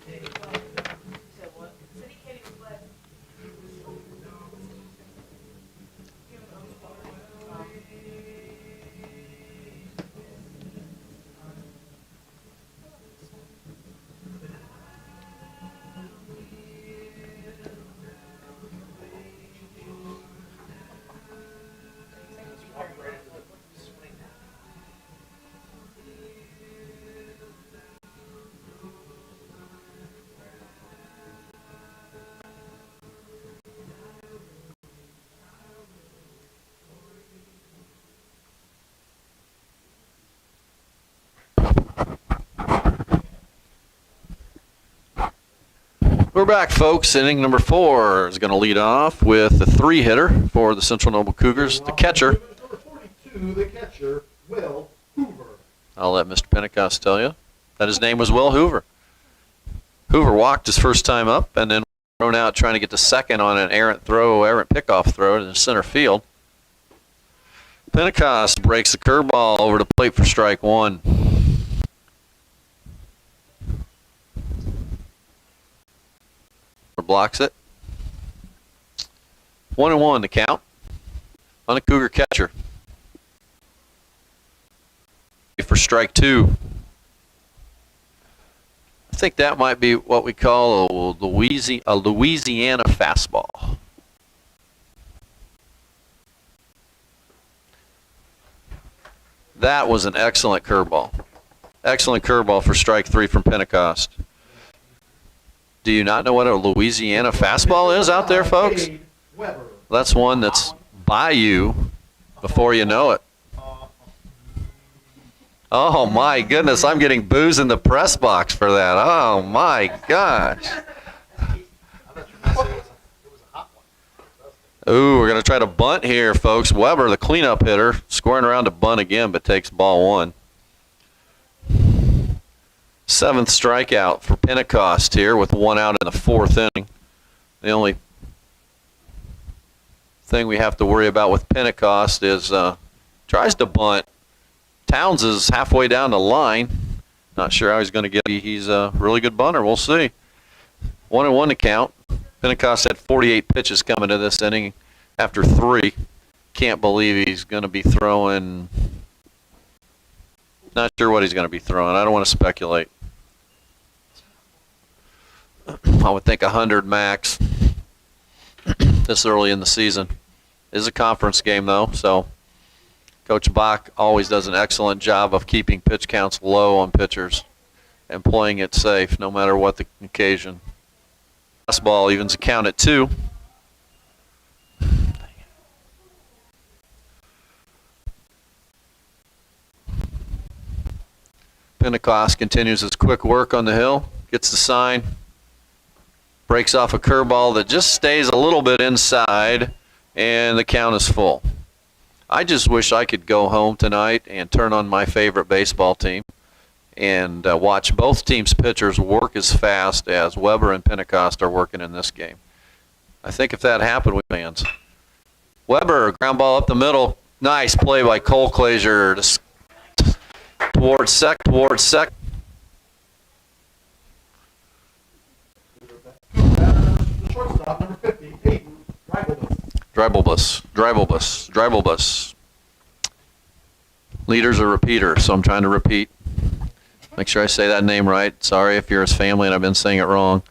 [SPEAKER 4] said what? City Katie was glad.
[SPEAKER 1] We're back, folks. Inning number 4 is going to lead off with the 3-hitter for the Central Noble Cougars, the catcher.
[SPEAKER 3] Number 42, the catcher, Will Hoover.
[SPEAKER 1] I'll let Mr. Pentecost tell you that his name was Will Hoover. Hoover walked his first time up and then thrown out trying to get to second on an errant pickoff throw to the center field. Pentecost breaks the curveball over the plate for strike 1. Blocks it. 1-1 to count on the Cougar catcher. For strike 2. I think that might be what we call a Louisiana fastball. That was an excellent curveball. Excellent curveball for strike 3 from Pentecost. Do you not know what a Louisiana fastball is out there, folks? That's one that's by you before you know it. Oh my goodness, I'm getting boos in the press box for that. Oh my gosh. Ooh, we're going to try to bunt here, folks. Weber, the cleanup hitter, scoring around to bunt again, but takes ball 1. 7th strikeout for Pentecost here with 1 out in the 4th inning. The only thing we have to worry about with Pentecost is tries to bunt. Towns is halfway down the line. Not sure how he's going to get. He's a really good bunter. We'll see. 1-1 to count. Pentecost had 48 pitches coming to this inning after 3. Can't believe he's going to be throwing. Not sure what he's going to be throwing. I don't want to speculate. I would think 100 max this early in the season. It is a conference game, though, so Coach Bach always does an excellent job of keeping pitch counts low on pitchers and playing it safe no matter what the occasion. Fastball evens a count at 2. Pentecost continues his quick work on the hill, gets the sign, breaks off a curveball that just stays a little bit inside, and the count is full. I just wish I could go home tonight and turn on my favorite baseball team and watch both teams' pitchers work as fast as Weber and Pentecost are working in this game. I think if that happened, we fans. Weber, ground ball up the middle. Nice play by Cole Glazier towards sec.
[SPEAKER 3] The shortstop, number 50, Hayden
[SPEAKER 1] Dribblebus. Leader's a repeater, so I'm trying to repeat. Make sure I say that name right. Sorry if you're his family and I've been saying it wrong.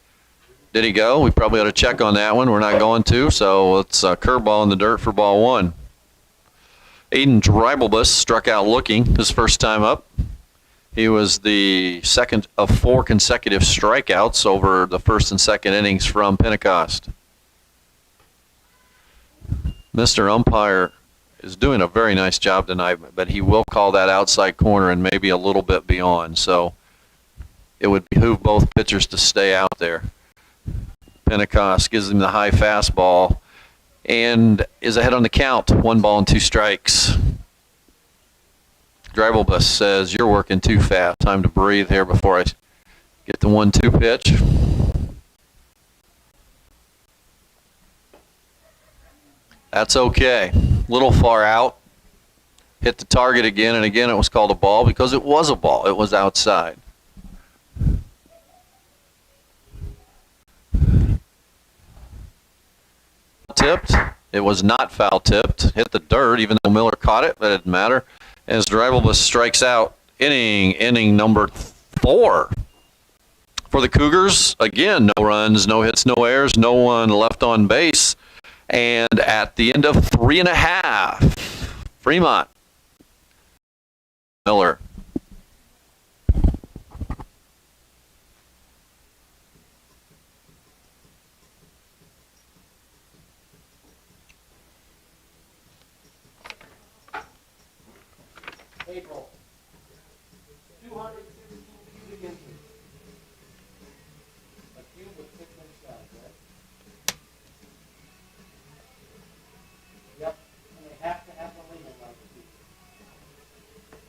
[SPEAKER 1] Did he go? We probably ought to check on that one. We're not going to, so it's a curveball in the dirt for ball 1. Aiden Dribblebus struck out looking his first time up. He was the second of 4 consecutive strikeouts over the first and second innings from Pentecost. Mr. Umpire is doing a very nice job tonight, but he will call that outside corner and maybe a little bit beyond. So it would behoove both pitchers to stay out there. Pentecost gives him the high fastball and is ahead on the count. 1 ball and 2 strikes. Dribblebus says, "You're working too fast. Time to breathe here before I get the 1-2 pitch." That's okay. Little far out. Hit the target again, and again it was called a ball because it was a ball. It was outside. tipped. It was not foul tipped. Hit the dirt, even though Miller caught it, but it didn't matter. As Dribblebus strikes out, inning number 4. For the Cougars, again, no runs, no hits, no errors, no one left on base. And at the end of 3.5, Fremont, Miller.
[SPEAKER 3] April, 216 cubic inches. A cube with 6-inch size, right? Yep, and they have to have the legal line to keep it.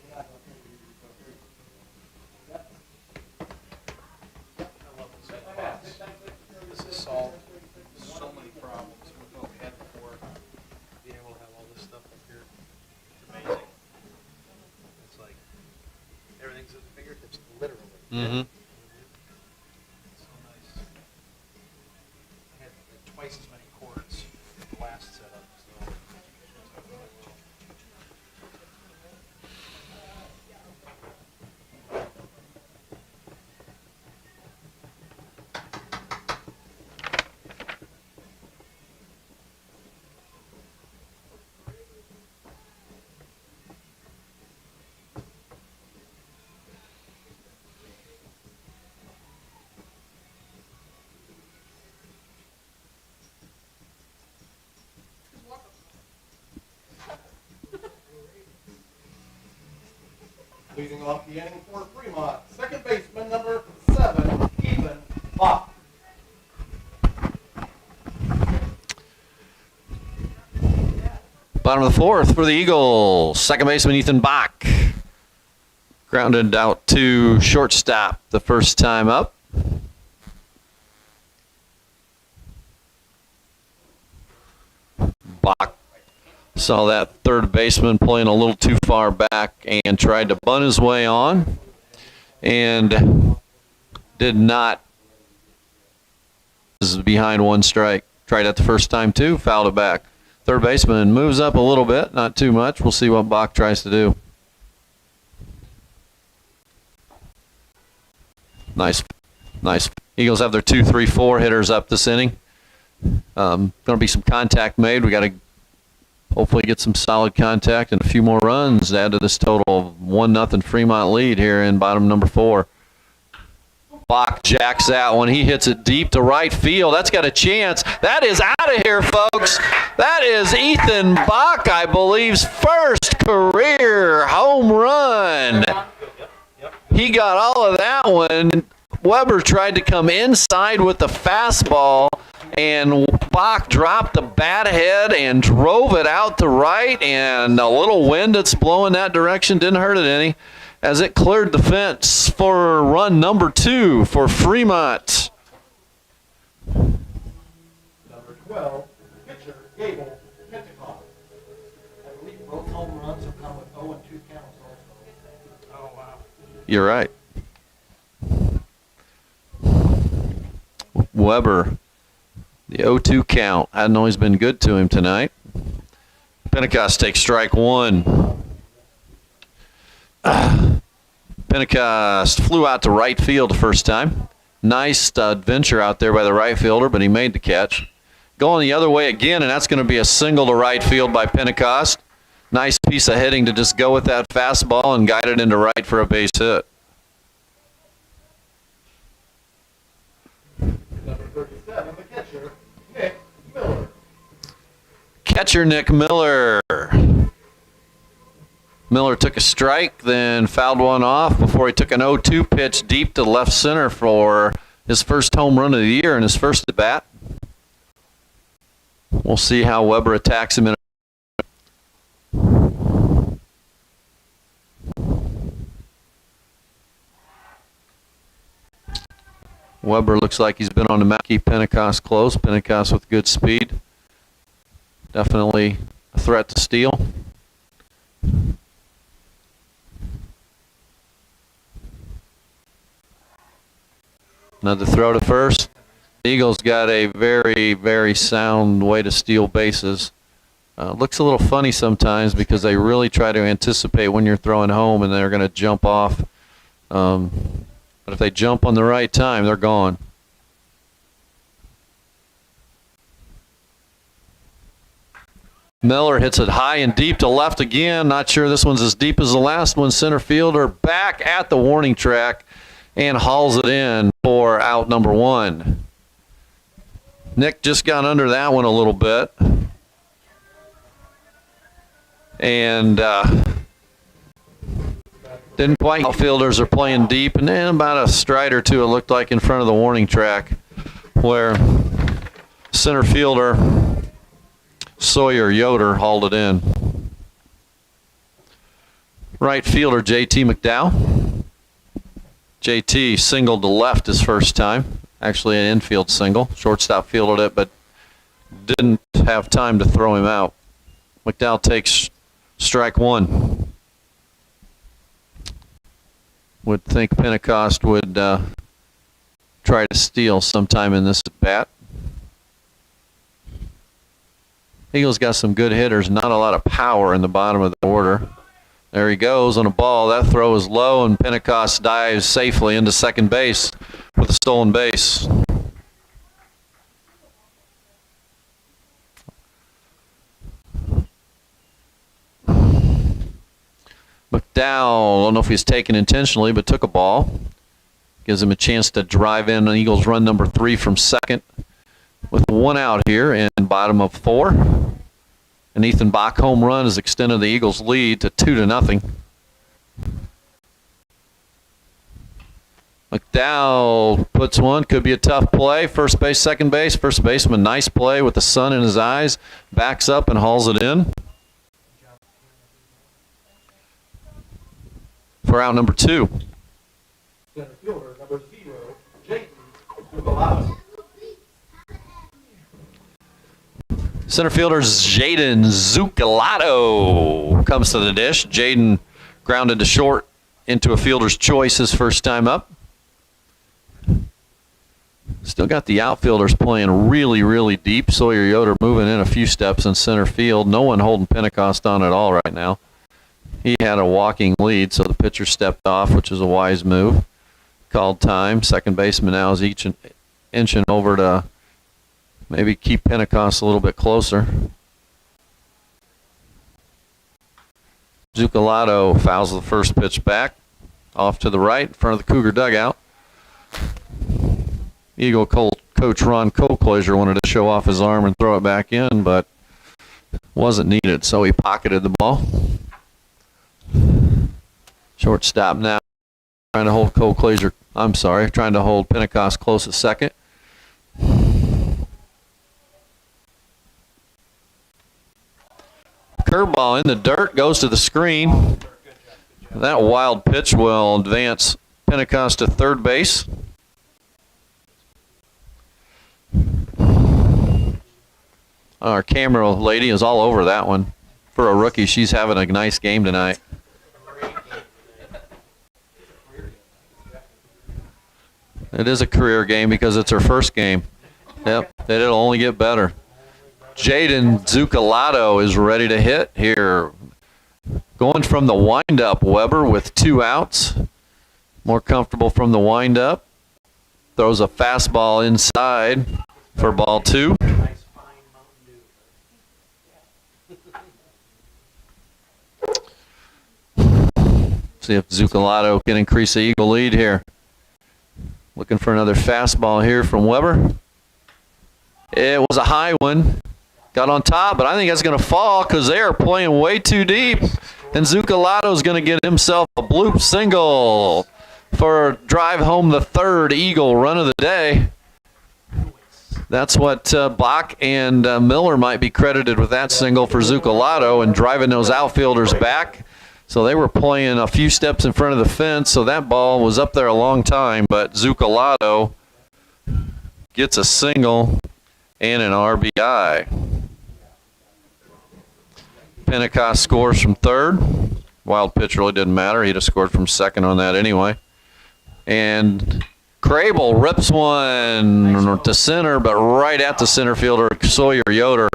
[SPEAKER 3] We're not going to take it for free. Yep.
[SPEAKER 2] I love this. This has solved so many problems with what we had before. Being able to have all this stuff up here, it's amazing. It's like everything's at the fingertips, literally.
[SPEAKER 1] Mm-hmm.
[SPEAKER 2] It's so nice. I had twice as many cords for the last setup, so.
[SPEAKER 3] Leading off the inning for Fremont, second baseman number 7, Ethan Bach.
[SPEAKER 1] Bottom of the 4th for the Eagles. Second baseman Ethan Bach. Grounded out to shortstop the first time up. Bach saw that third baseman playing a little too far back and tried to bunt his way on and did not. This is behind 1 strike. Tried that the first time too, fouled it back. Third baseman moves up a little bit, not too much. We'll see what Bach tries to do. Nice. Eagles have their 2, 3, 4 hitters up this inning. Going to be some contact made. We got to hopefully get some solid contact and a few more runs to add to this total of 1-0 Fremont lead here in bottom number 4. Bach jacks that one. He hits it deep to right field. That's got a chance. That is out of here, folks. That is Ethan Bach, I believe's first career home run. He got all of that one. Weber tried to come inside with the fastball, and Bach dropped the bat head and drove it out to right, and a little wind that's blowing that direction didn't hurt it any as it cleared the fence for run number 2 for Fremont.
[SPEAKER 3] Number 12, pitcher Gable Pentecost. I believe both home runs have come with 0-2 counts also.
[SPEAKER 2] Oh, wow.
[SPEAKER 1] You're right. Weber, the 0-2 count. Hadn't always been good to him tonight. Pentecost takes strike 1. Pentecost flew out to right field the first time. Nice adventure out there by the right fielder, but he made the catch. Going the other way again, and that's going to be a single to right field by Pentecost. Nice piece of hitting to just go with that fastball and guide it into right for a base hit.
[SPEAKER 3] Number 37, the catcher, Nick Miller.
[SPEAKER 1] Catcher Nick Miller. Miller took a strike, then fouled one off before he took an 0-2 pitch deep to left center for his first home run of the year and his first at bat. We'll see how Weber attacks him in Weber looks like he's been on the map. Keep Pentecost close. Pentecost with good speed. Definitely a threat to steal. Another throw to first. the Eagles got a very, very sound way to steal bases. Looks a little funny sometimes because they really try to anticipate when you're throwing home and they're going to jump off. But if they jump on the right time, they're gone. Miller hits it high and deep to left again. Not sure this one's as deep as the last one. Center fielder back at the warning track and hauls it in for out number 1. Nick just got under that one a little bit. And didn't quite. Outfielders are playing deep, and then about a stride or two it looked like in front of the warning track where center fielder Sawyer Yoder hauled it in. Right fielder JT McDowell. JT singled to left his first time. Actually an infield single. Shortstop fielded it, but didn't have time to throw him out. McDowell takes strike 1. Would think Pentecost would try to steal sometime in this at bat. Eagles got some good hitters, not a lot of power in the bottom of the order. There he goes on a ball. That throw is low, and Pentecost dives safely into second base with a stolen base. McDowell, I don't know if he's taken intentionally, but took a ball. Gives him a chance to drive in on Eagles run number 3 from second with 1 out here in bottom of 4. An Ethan Bach home run has extended the Eagles' lead to 2-0. McDowell puts one. Could be a tough play. First base, second base. First baseman, nice play with the sun in his eyes. Backs up and hauls it in. For out number 2.
[SPEAKER 3] Center fielder number 0, Jaden Zucalato.
[SPEAKER 1] Center fielder Jaden Zucalato comes to the dish. Jaden grounded to short into a fielder's choice his first time up. Still got the outfielders playing really, really deep. Sawyer Yoder moving in a few steps in center field. No one holding Pentecost on at all right now. He had a walking lead, so the pitcher stepped off, which is a wise move. Called time. Second baseman now is inching over to maybe keep Pentecost a little bit closer. Zucalato fouls the first pitch back. Off to the right in front of the Cougar dugout. Eagle coach Ron Colclaser wanted to show off his arm and throw it back in, but wasn't needed, so he pocketed the ball. Shortstop now trying to hold trying to hold Pentecost close at second. Curveball in the dirt, goes to the screen. That wild pitch will advance Pentecost to third base. Our camera lady is all over that one. For a rookie, she's having a nice game tonight. It is a career game because it's her first game. Yep, it'll only get better. Jaden Zucalato is ready to hit here. Going from the windup, Weber with 2 outs. More comfortable from the windup. Throws a fastball inside for ball 2. See if Zucalato can increase the Eagle lead here. Looking for another fastball here from Weber. It was a high one. Got on top, but I think that's going to fall because they are playing way too deep. And Zucalato is going to get himself a bloop single for drive home the 3rd Eagle run of the day. That's what Bach and Miller might be credited with, that single for Zucalato and driving those outfielders back. So they were playing a few steps in front of the fence, so that ball was up there a long time, but Zucalato gets a single and an RBI. Pentecost scores from third. Wild pitch really didn't matter. He'd have scored from second on that anyway. And Crable rips one to center, but right at the center fielder, Sawyer Yoder.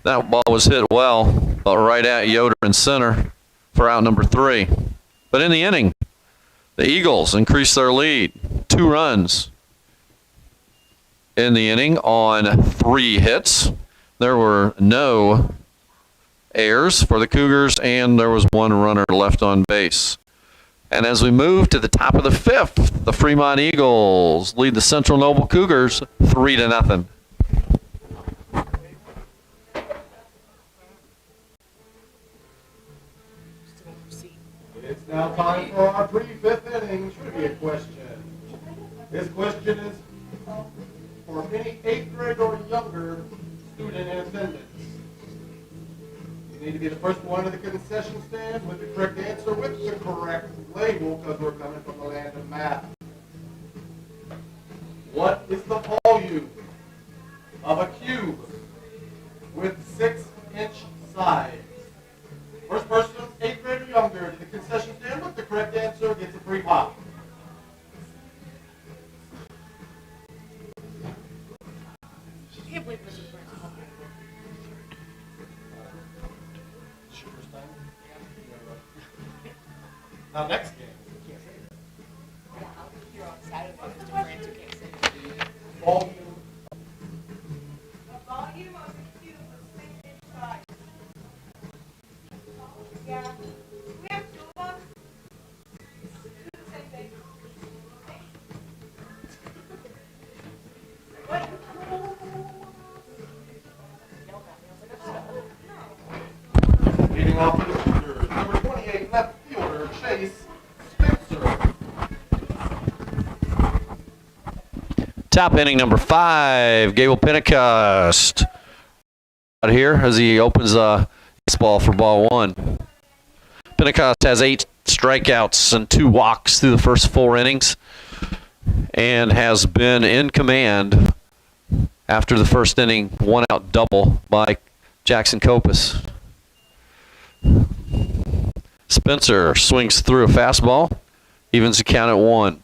[SPEAKER 1] That ball was hit well, but right at Yoder in center for out number 3. But in the inning, the Eagles increased their lead. 2 runs in the inning on 3 hits. There were no errors for the Cougars, and there was 1 runner left on base. And as we move to the top of the 5th, the Fremont Eagles lead the Central Noble Cougars 3-0.
[SPEAKER 3] It's now time for our pre-fifth inning trivia question. This question is for any 8th grade or younger student in attendance. You need to be the first one to the concession stand with the correct answer with the correct label, because we're coming from the land of math. What is the volume of a cube with 6-inch sides? First person, 8th grade or younger, to the concession stand with the correct answer gets a free pop.
[SPEAKER 4] I can't believe this is first.
[SPEAKER 3] Now next game, you can't say that.
[SPEAKER 4] Yeah, I'll be here on Saturday. Mr. France, you can't say it.
[SPEAKER 3] Volume.
[SPEAKER 5] The volume of the cube is 6-inch size. Yeah. We have 2 of them. Do the same thing. Okay. What?
[SPEAKER 3] Leading off for the Cougars, number 28 left fielder Chase Spencer.
[SPEAKER 1] Top inning number 5, Gable Pentecost out here as he opens baseball for ball 1. Pentecost has 8 strikeouts and 2 walks through the first 4 innings and has been in command after the first inning, 1-out double by Jackson Copus. Spencer swings through a fastball, evens the count at 1.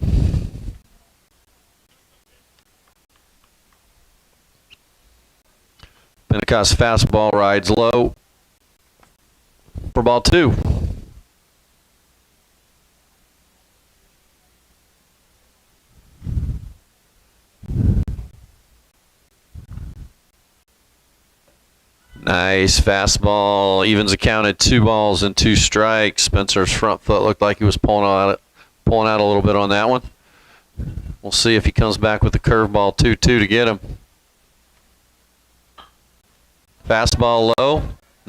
[SPEAKER 1] Pentecost fastball rides low for ball 2. Nice fastball, evens the count at 2 balls and 2 strikes. Spencer's front foot looked like he was pulling out a little bit on that one. We'll see if he comes back with the curveball 2-2 to get him. Fastball low.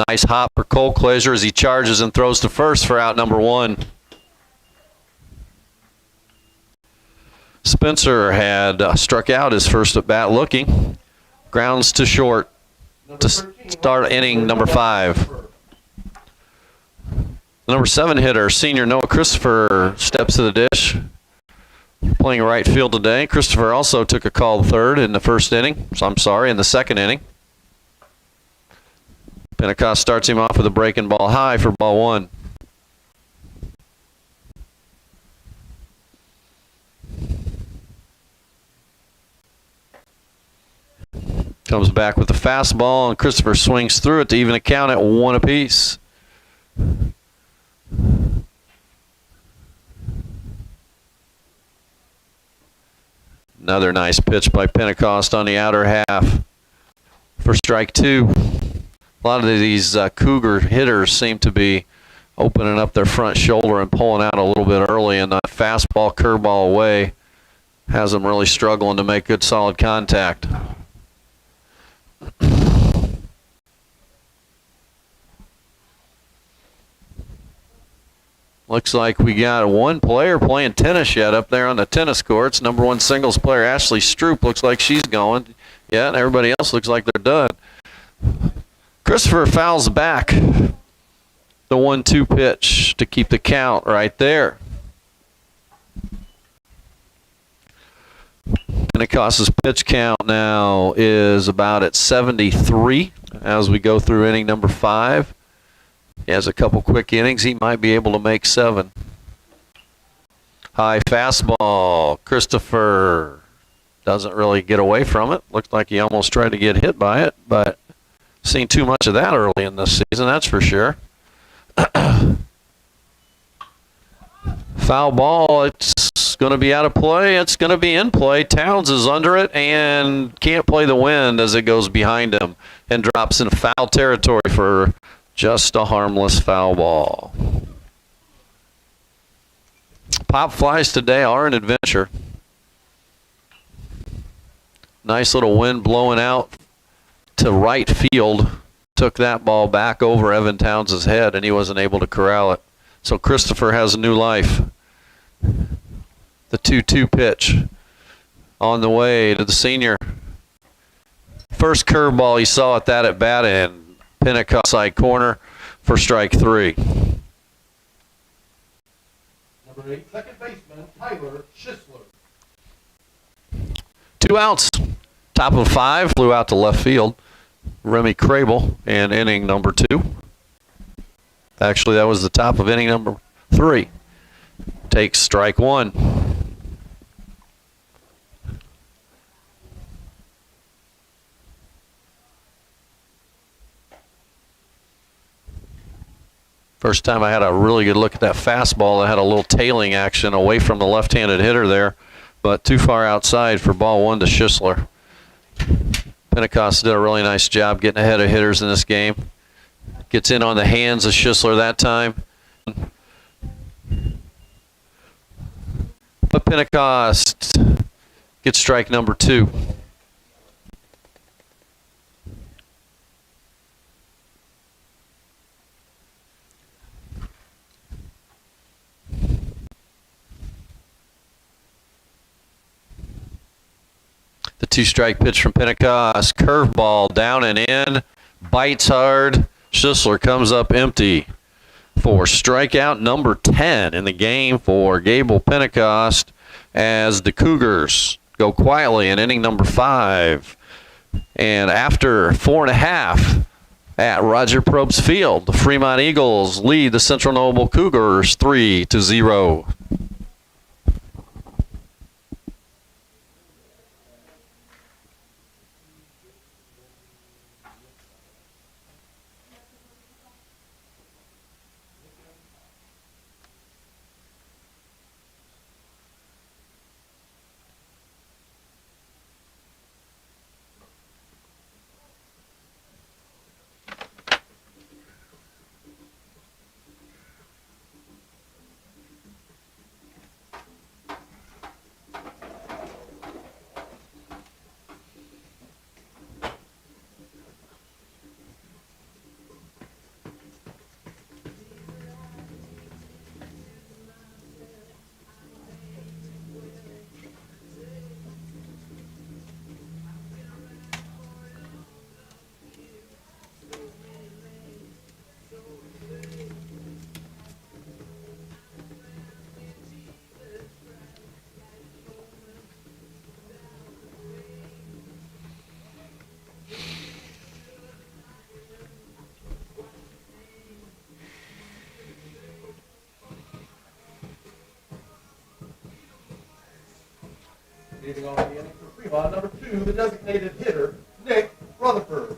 [SPEAKER 1] Nice hop for Cole Clesure as he charges and throws to first for out number 1. Spencer had struck out his first at bat looking. Grounds to short to start inning number 5. The number 7 hitter, senior Noah Christopher, steps to the dish. Playing right field today. Christopher also took a call third in the in the second inning. Pentecost starts him off with a breaking ball high for ball 1. Comes back with the fastball, and Christopher swings through it to even a count at 1 apiece. Another nice pitch by Pentecost on the outer half for strike 2. A lot of these Cougar hitters seem to be opening up their front shoulder and pulling out a little bit early, and the fastball curveball away has them really struggling to make good solid contact. Looks like we got 1 player playing tennis yet up there on the tennis courts. Number 1 singles player Ashley Stroop looks like she's going. Yeah, and everybody else looks like they're done. Christopher fouls back the 1-2 pitch to keep the count right there. Pentecost's pitch count now is about at 73 as we go through inning number 5. He has a couple quick innings. He might be able to make 7. High fastball. Christopher doesn't really get away from it. Looked like he almost tried to get hit by it, but seen too much of that early in this season, that's for sure. Foul ball, it's going to be out of play. It's going to be in play. Towns is under it and can't play the wind as it goes behind him and drops in foul territory for just a harmless foul ball. Pop flies today are an adventure. Nice little wind blowing out to right field. Took that ball back over Evan Towns' head, and he wasn't able to corral it. So Christopher has a new life. The 2-2 pitch on the way to the senior. First curveball he saw at that at bat, and Pentecost side corner for strike 3.
[SPEAKER 3] Number 8, second baseman Tyler Schisler.
[SPEAKER 1] 2 outs. Top of 5, flew out to left field. Remy Crable in inning number 2. Actually, that was the top of inning number 3. Takes strike 1. First time I had a really good look at that fastball that had a little tailing action away from the left-handed hitter there, but too far outside for ball 1 to Schisler. Pentecost did a really nice job getting ahead of hitters in this game. Gets in on the hands of Schisler that time. But Pentecost gets strike number 2. The 2-strike pitch from Pentecost. Curveball down and in. Bites hard. Schisler comes up empty for strikeout number 10 in the game for Gable Pentecost as the Cougars go quietly in inning number 5. And after 4.5 at Roger Probst Field, the Fremont Eagles lead the Central Noble Cougars 3-0.
[SPEAKER 3] Leading on the inning for Fremont, number 2, the designated hitter, Nick Rutherford.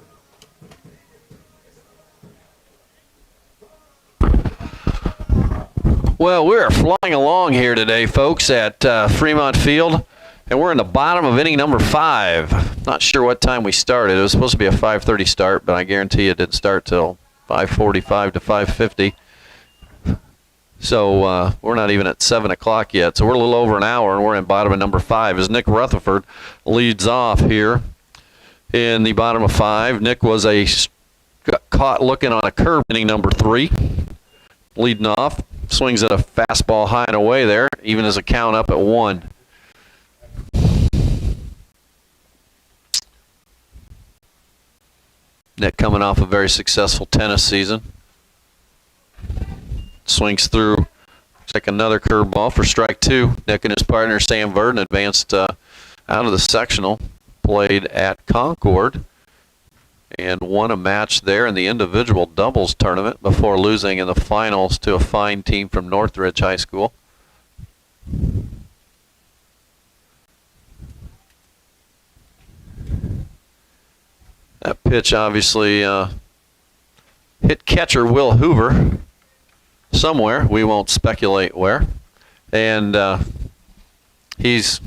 [SPEAKER 1] Well, we're flying along here today, folks, at Fremont Field, and we're in the bottom of inning number 5. Not sure what time we started. It was supposed to be a 5:30 start, but I guarantee it didn't start till 5:45 to 5:50. So we're not even at 7 o'clock yet. So we're a little over an hour, and we're in bottom of number 5 as Nick Rutherford leads off here in the bottom of 5. Nick was got caught looking on a curve inning number 3. Leading off, swings at a fastball high and away there, even as a count up at 1. Nick coming off a very successful tennis season. Swings through. Looks like another curveball for strike 2. Nick and his partner Sam Verdon advanced out of the sectional. Played at Concord and won a match there in the individual doubles tournament before losing in the finals to a fine team from Northridge High School. That pitch obviously hit catcher Will Hoover somewhere. We won't speculate where. And he's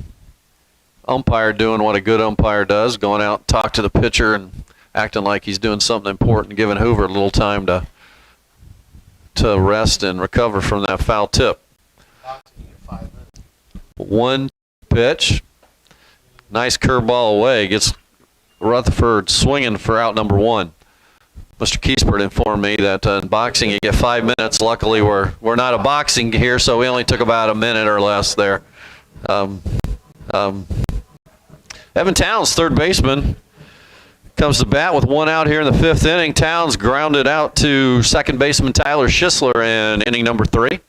[SPEAKER 1] umpire doing what a good umpire does, going out, talk to the pitcher, and acting like he's doing something important, giving Hoover a little time to rest and recover from that foul tip. 1 pitch. Nice curveball away. Gets Rutherford swinging for out number 1. Mr. Kiesbert informed me that in boxing you get 5 minutes. Luckily, we're not a boxing here, so we only took about a minute or less there. Evan Towns, third baseman, comes to bat with 1 out here in the 5th inning. Towns grounded out to second baseman Tyler Schisler in inning number 3.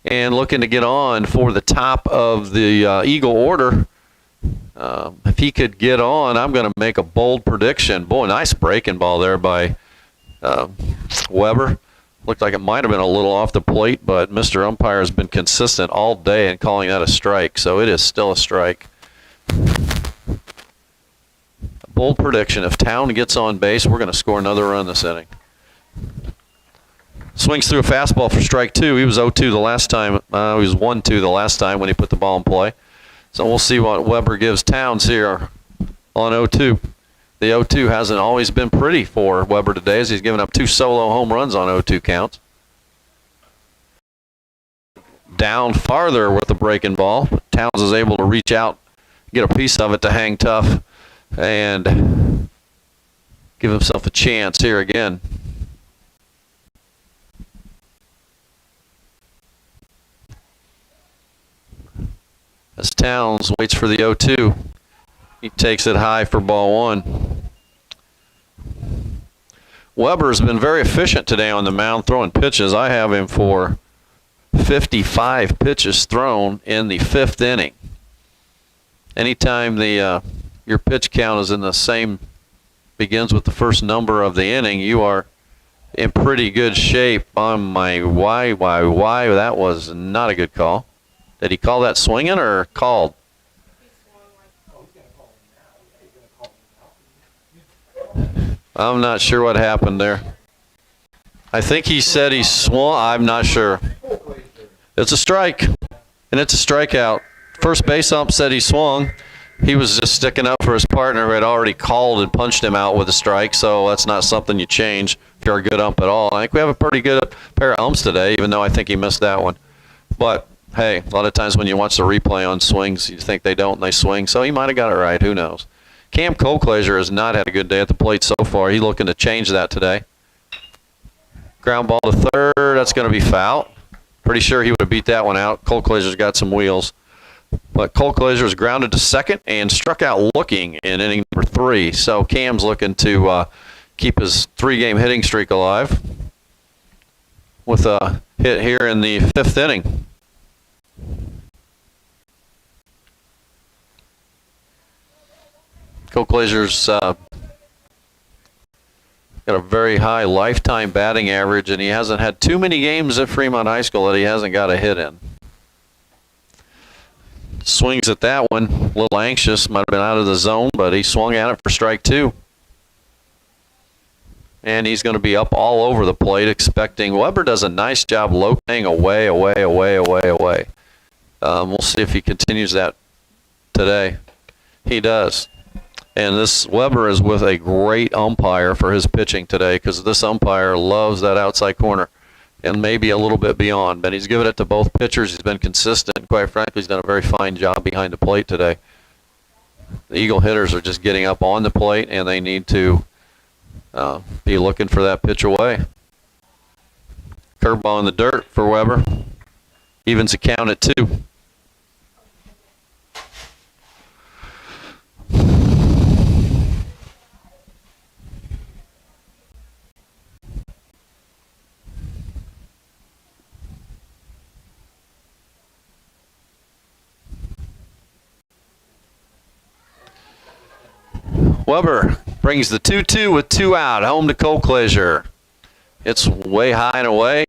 [SPEAKER 1] And looking to get on for the top of the Eagle order. If he could get on, I'm going to make a bold prediction. Boy, nice breaking ball there by Weber. Looked like it might have been a little off the plate, but Mr. Umpire has been consistent all day in calling that a strike, so it is still a strike. A bold prediction. If Town gets on base, we're going to score another run this inning. Swings through a fastball for strike 2. He was 0-2 the last time. He was 1-2 the last time when he put the ball in play. So we'll see what Weber gives Towns here on 0-2. The 0-2 hasn't always been pretty for Weber today, as he's given up 2 solo home runs on 0-2 counts. Down farther with the breaking ball. Towns is able to reach out, get a piece of it to hang tough, and give himself a chance here again. As Towns waits for the 0-2, he takes it high for ball 1. Weber's been very efficient today on the mound throwing pitches. I have him for 55 pitches thrown in the 5th inning. Anytime your pitch count is in the same, begins with the first number of the inning, you are in pretty good shape. On my why, that was not a good call. Did he call that swinging or called? I'm not sure what happened there. I think he said he swung. I'm not sure. It's a strike, and it's a strikeout. First base ump said he swung. He was just sticking up for his partner who had already called and punched him out with a strike, so that's not something you change if you're a good ump at all. I think we have a pretty good pair of umps today, even though I think he missed that one. But hey, a lot of times when you watch the replay on swings, you think they don't and they swing. So he might have got it right. Who knows? Cam Colclaser has not had a good day at the plate so far. He's looking to change that today. Ground ball to third. That's going to be foul. Pretty sure he would have beat that one out. Colclaser's got some wheels. But Colclaser is grounded to second and struck out looking in inning number 3. So Cam's looking to keep his 3-game hitting streak alive with a hit here in the 5th inning. Colclaser's got a very high lifetime batting average, and he hasn't had too many games at Fremont High School that he hasn't got a hit in. Swings at that one, a little anxious, might have been out of the zone, but he swung at it for strike 2. And he's going to be up all over the plate, expecting. Weber does a nice job locating away. We'll see if he continues that today. He does. And this Weber is with a great umpire for his pitching today, because this umpire loves that outside corner and maybe a little bit beyond. But he's given it to both pitchers. He's been consistent. Quite frankly, he's done a very fine job behind the plate today. The Eagle hitters are just getting up on the plate, and they need to be looking for that pitch away. Curveball in the dirt for Weber. Evens the count at 2. Weber brings the 2-2 with 2 out, home to Colclaser. It's way high and away.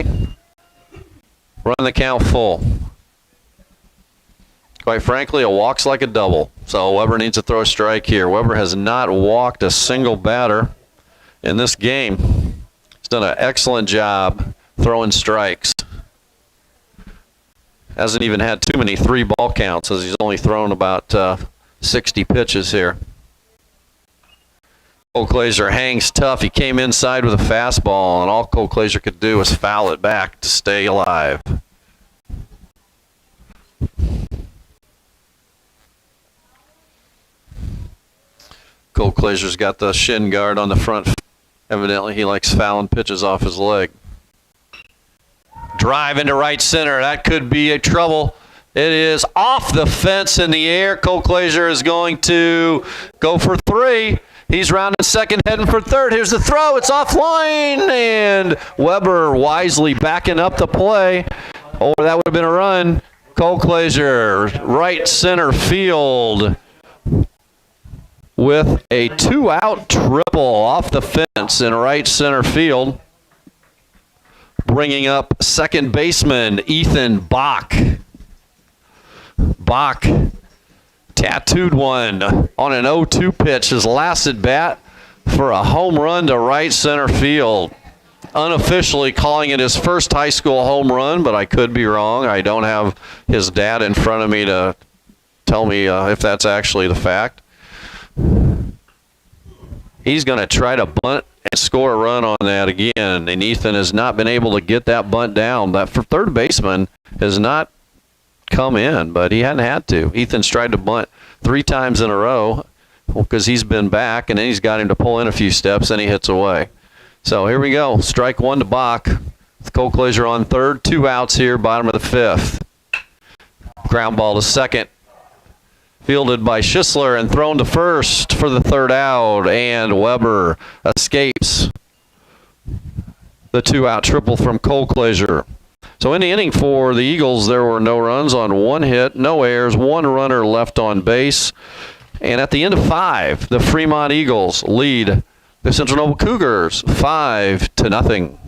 [SPEAKER 1] Run the count full. Quite frankly, a walk's like a double. So Weber needs to throw a strike here. Weber has not walked a single batter in this game. He's done an excellent job throwing strikes. Hasn't even had too many 3-ball counts, as he's only thrown about 60 pitches here. Cole Glazer hangs tough. He came inside with a fastball, and all Cole Glazer could do was foul it back to stay alive. Cole Glazer's got the shin guard on the front. Evidently, he likes fouling pitches off his leg. Drive into right center. That could be a trouble. It is off the fence in the air. Cole Glazer is going to go for 3. He's rounding second, heading for third. Here's the throw. It's offline, and Weber wisely backing up the play. Oh, that would have been a run. Cole Glazer, right center field, with a 2-out triple off the fence in right center field, bringing up second baseman Ethan Bach. Bach tattooed one on an 0-2 pitch, his last at bat, for a home run to right center field. Unofficially calling it his first high school home run, but I could be wrong. I don't have his dad in front of me to tell me if that's actually the fact. He's going to try to bunt and score a run on that again, and Ethan has not been able to get that bunt down. That for third baseman has not come in, but he hadn't had to. Ethan's tried to bunt 3 times in a row because he's been back, and then he's got him to pull in a few steps, and he hits away. So here we go. Strike 1 to Bach. With Cole Glazer on third. 2 outs here, bottom of the 5th. Ground ball to second. Fielded by Schisler and thrown to first for the 3rd out, and Weber escapes the 2-out triple from Cole Glazer. So in the inning for the Eagles, there were no runs on 1 hit, no errors, 1 runner left on base. And at the end of 5, the Fremont Eagles lead the Central Noble Cougars 5-0.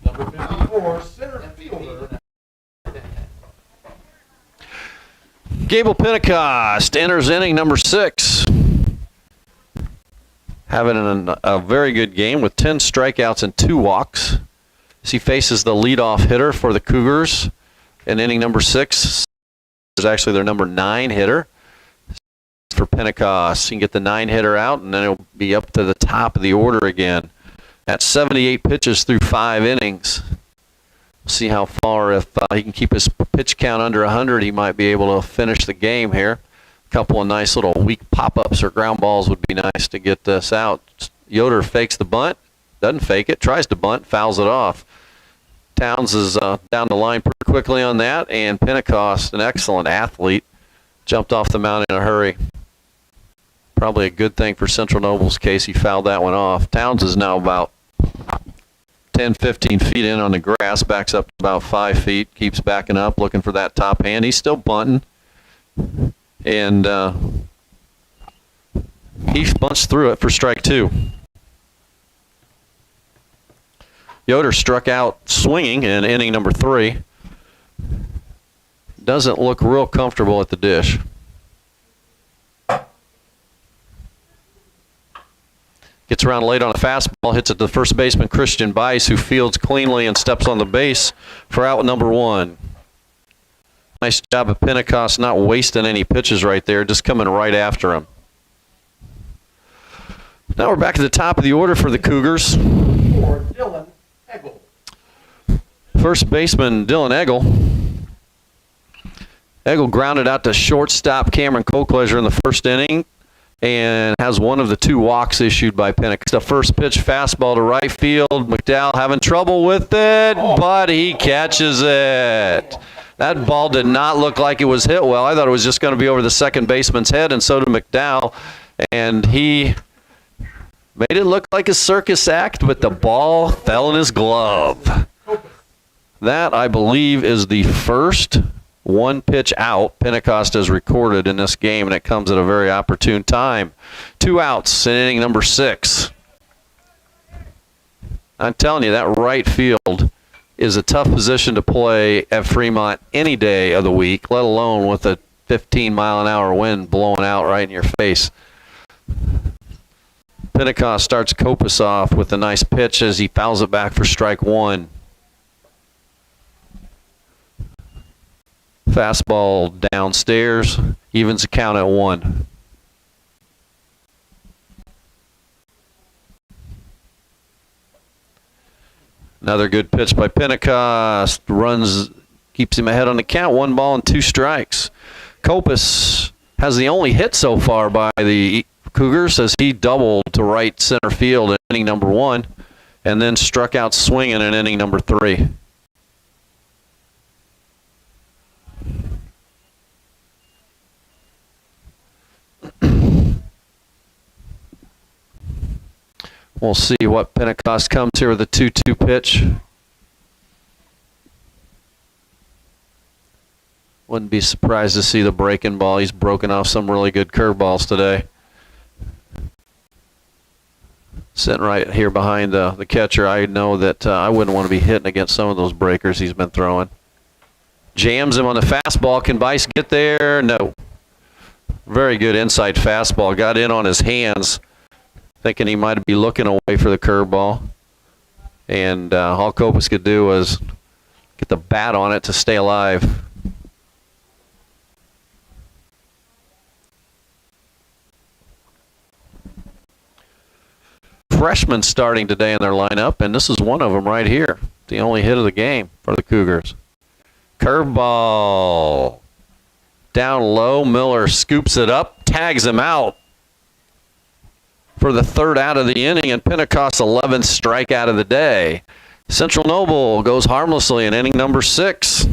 [SPEAKER 3] Number 54, center fielder.
[SPEAKER 1] Gable Pentecost enters inning number 6. Having a very good game with 10 strikeouts and 2 walks. As he faces the leadoff hitter for the Cougars in inning number 6. Is actually their number 9 hitter for Pentecost. He can get the 9 hitter out, and then it'll be up to the top of the order again. At 78 pitches through 5 innings. We'll see how far, if he can keep his pitch count under 100, he might be able to finish the game here. A couple of nice little weak pop-ups or ground balls would be nice to get this out. Yoder fakes the bunt, doesn't fake it, tries to bunt, fouls it off. Towns is down the line pretty quickly on that, and Pentecost, an excellent athlete, jumped off the mound in a hurry. Probably a good thing for Central Noble's case. He fouled that one off. Towns is now about 10, 15 feet in on the grass, backs up to about 5 feet, keeps backing up, looking for that top hand. He's still bunting. And he bunched through it for strike 2. Yoder struck out swinging in inning number 3. Doesn't look real comfortable at the dish. Gets around late on a fastball, hits it to the first baseman, Christian Bice, who fields cleanly and steps on the base for out number 1. Nice job of Pentecost not wasting any pitches right there, just coming right after him. Now we're back at the top of the order for the Cougars.
[SPEAKER 3] For Dylan Eggle.
[SPEAKER 1] First baseman, Dylan Eggle. Eggle grounded out to shortstop Cameron Colcleasure in the first inning and has one of the 2 walks issued by Pentecost. The first pitch fastball to right field. McDowell having trouble with it, but he catches it. That ball did not look like it was hit well. I thought it was just going to be over the second baseman's head, and so did McDowell. And he made it look like a circus act, but the ball fell in his glove. That, I believe, is the first 1 pitch out Pentecost has recorded in this game, and it comes at a very opportune time. 2 outs in inning number 6. I'm telling you, that right field is a tough position to play at Fremont any day of the week, let alone with a 15-mile-an-hour wind blowing out right in your face. Pentecost starts Kopus off with a nice pitch as he fouls it back for strike 1. Fastball downstairs, evens the count at 1. Another good pitch by Pentecost. Runs, keeps him ahead on the count. 1 ball and 2 strikes. Kopus has the only hit so far by the Cougars as he doubled to right center field in inning number 1 and then struck out swinging in inning number 3. We'll see what Pentecost comes here with a 2-2 pitch. Wouldn't be surprised to see the breaking ball. He's broken off some really good curveballs today. Sitting right here behind the catcher, I know that I wouldn't want to be hitting against some of those breakers he's been throwing. Jams him on the fastball. Can Bice get there? No. Very good inside fastball. Got in on his hands, thinking he might be looking away for the curveball. And all Kopus could do was get the bat on it to stay alive. Freshmen starting today in their lineup, and this is one of them right here. The only hit of the game for the Cougars. Curveball. Down low, Miller scoops it up, tags him out for the 3rd out of the inning, and Pentecost's 11th strikeout of the day. Central Noble goes harmlessly in inning number 6.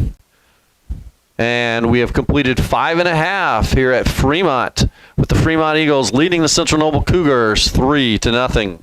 [SPEAKER 1] And we have completed 5.5 here at Fremont, with the Fremont Eagles leading the Central Noble Cougars 3-0.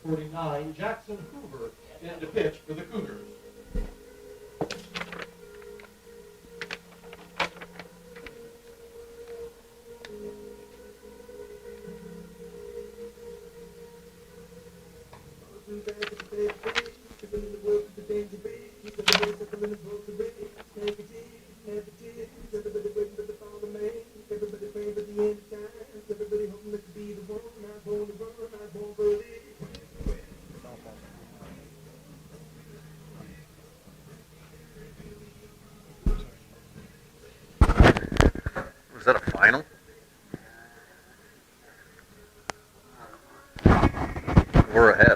[SPEAKER 3] Number 49, Jackson Hoover, in to pitch for the Cougars.
[SPEAKER 1] Was that a final? We're ahead.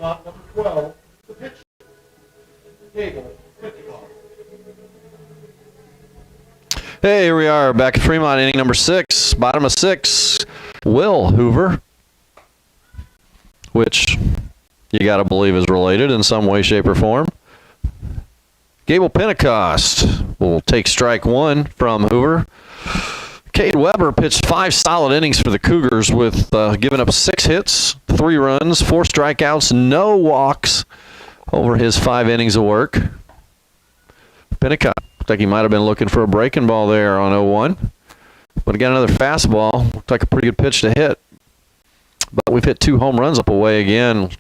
[SPEAKER 3] Fremont, number 12, the pitcher, Gable Pentecost.
[SPEAKER 1] Hey, here we are back at Fremont, inning number 6, bottom of 6. Will Hoover, which you got to believe is related in some way, shape, or form. Gable Pentecost will take strike 1 from Hoover. Cade Weber pitched 5 solid innings for the Cougars with giving up 6 hits, 3 runs, 4 strikeouts, no walks over his 5 innings of work. Pentecost looked like he might have been looking for a breaking ball there on 0-1. But again, another fastball. Looked like a pretty good pitch to hit. But we've hit 2 home runs up away again.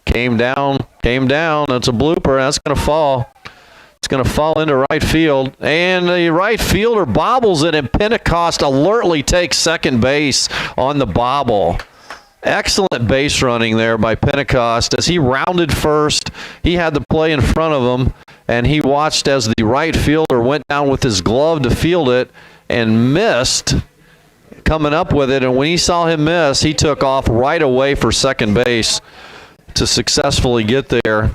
[SPEAKER 1] Came down. That's a blooper. That's going to fall. It's going to fall into right field. And the right fielder bobbles it, and Pentecost alertly takes second base on the bobble. Excellent base running there by Pentecost as he rounded first. He had the play in front of him, and he watched as the right fielder went down with his glove to field it and missed coming up with it. And when he saw him miss, he took off right away for second base to successfully get there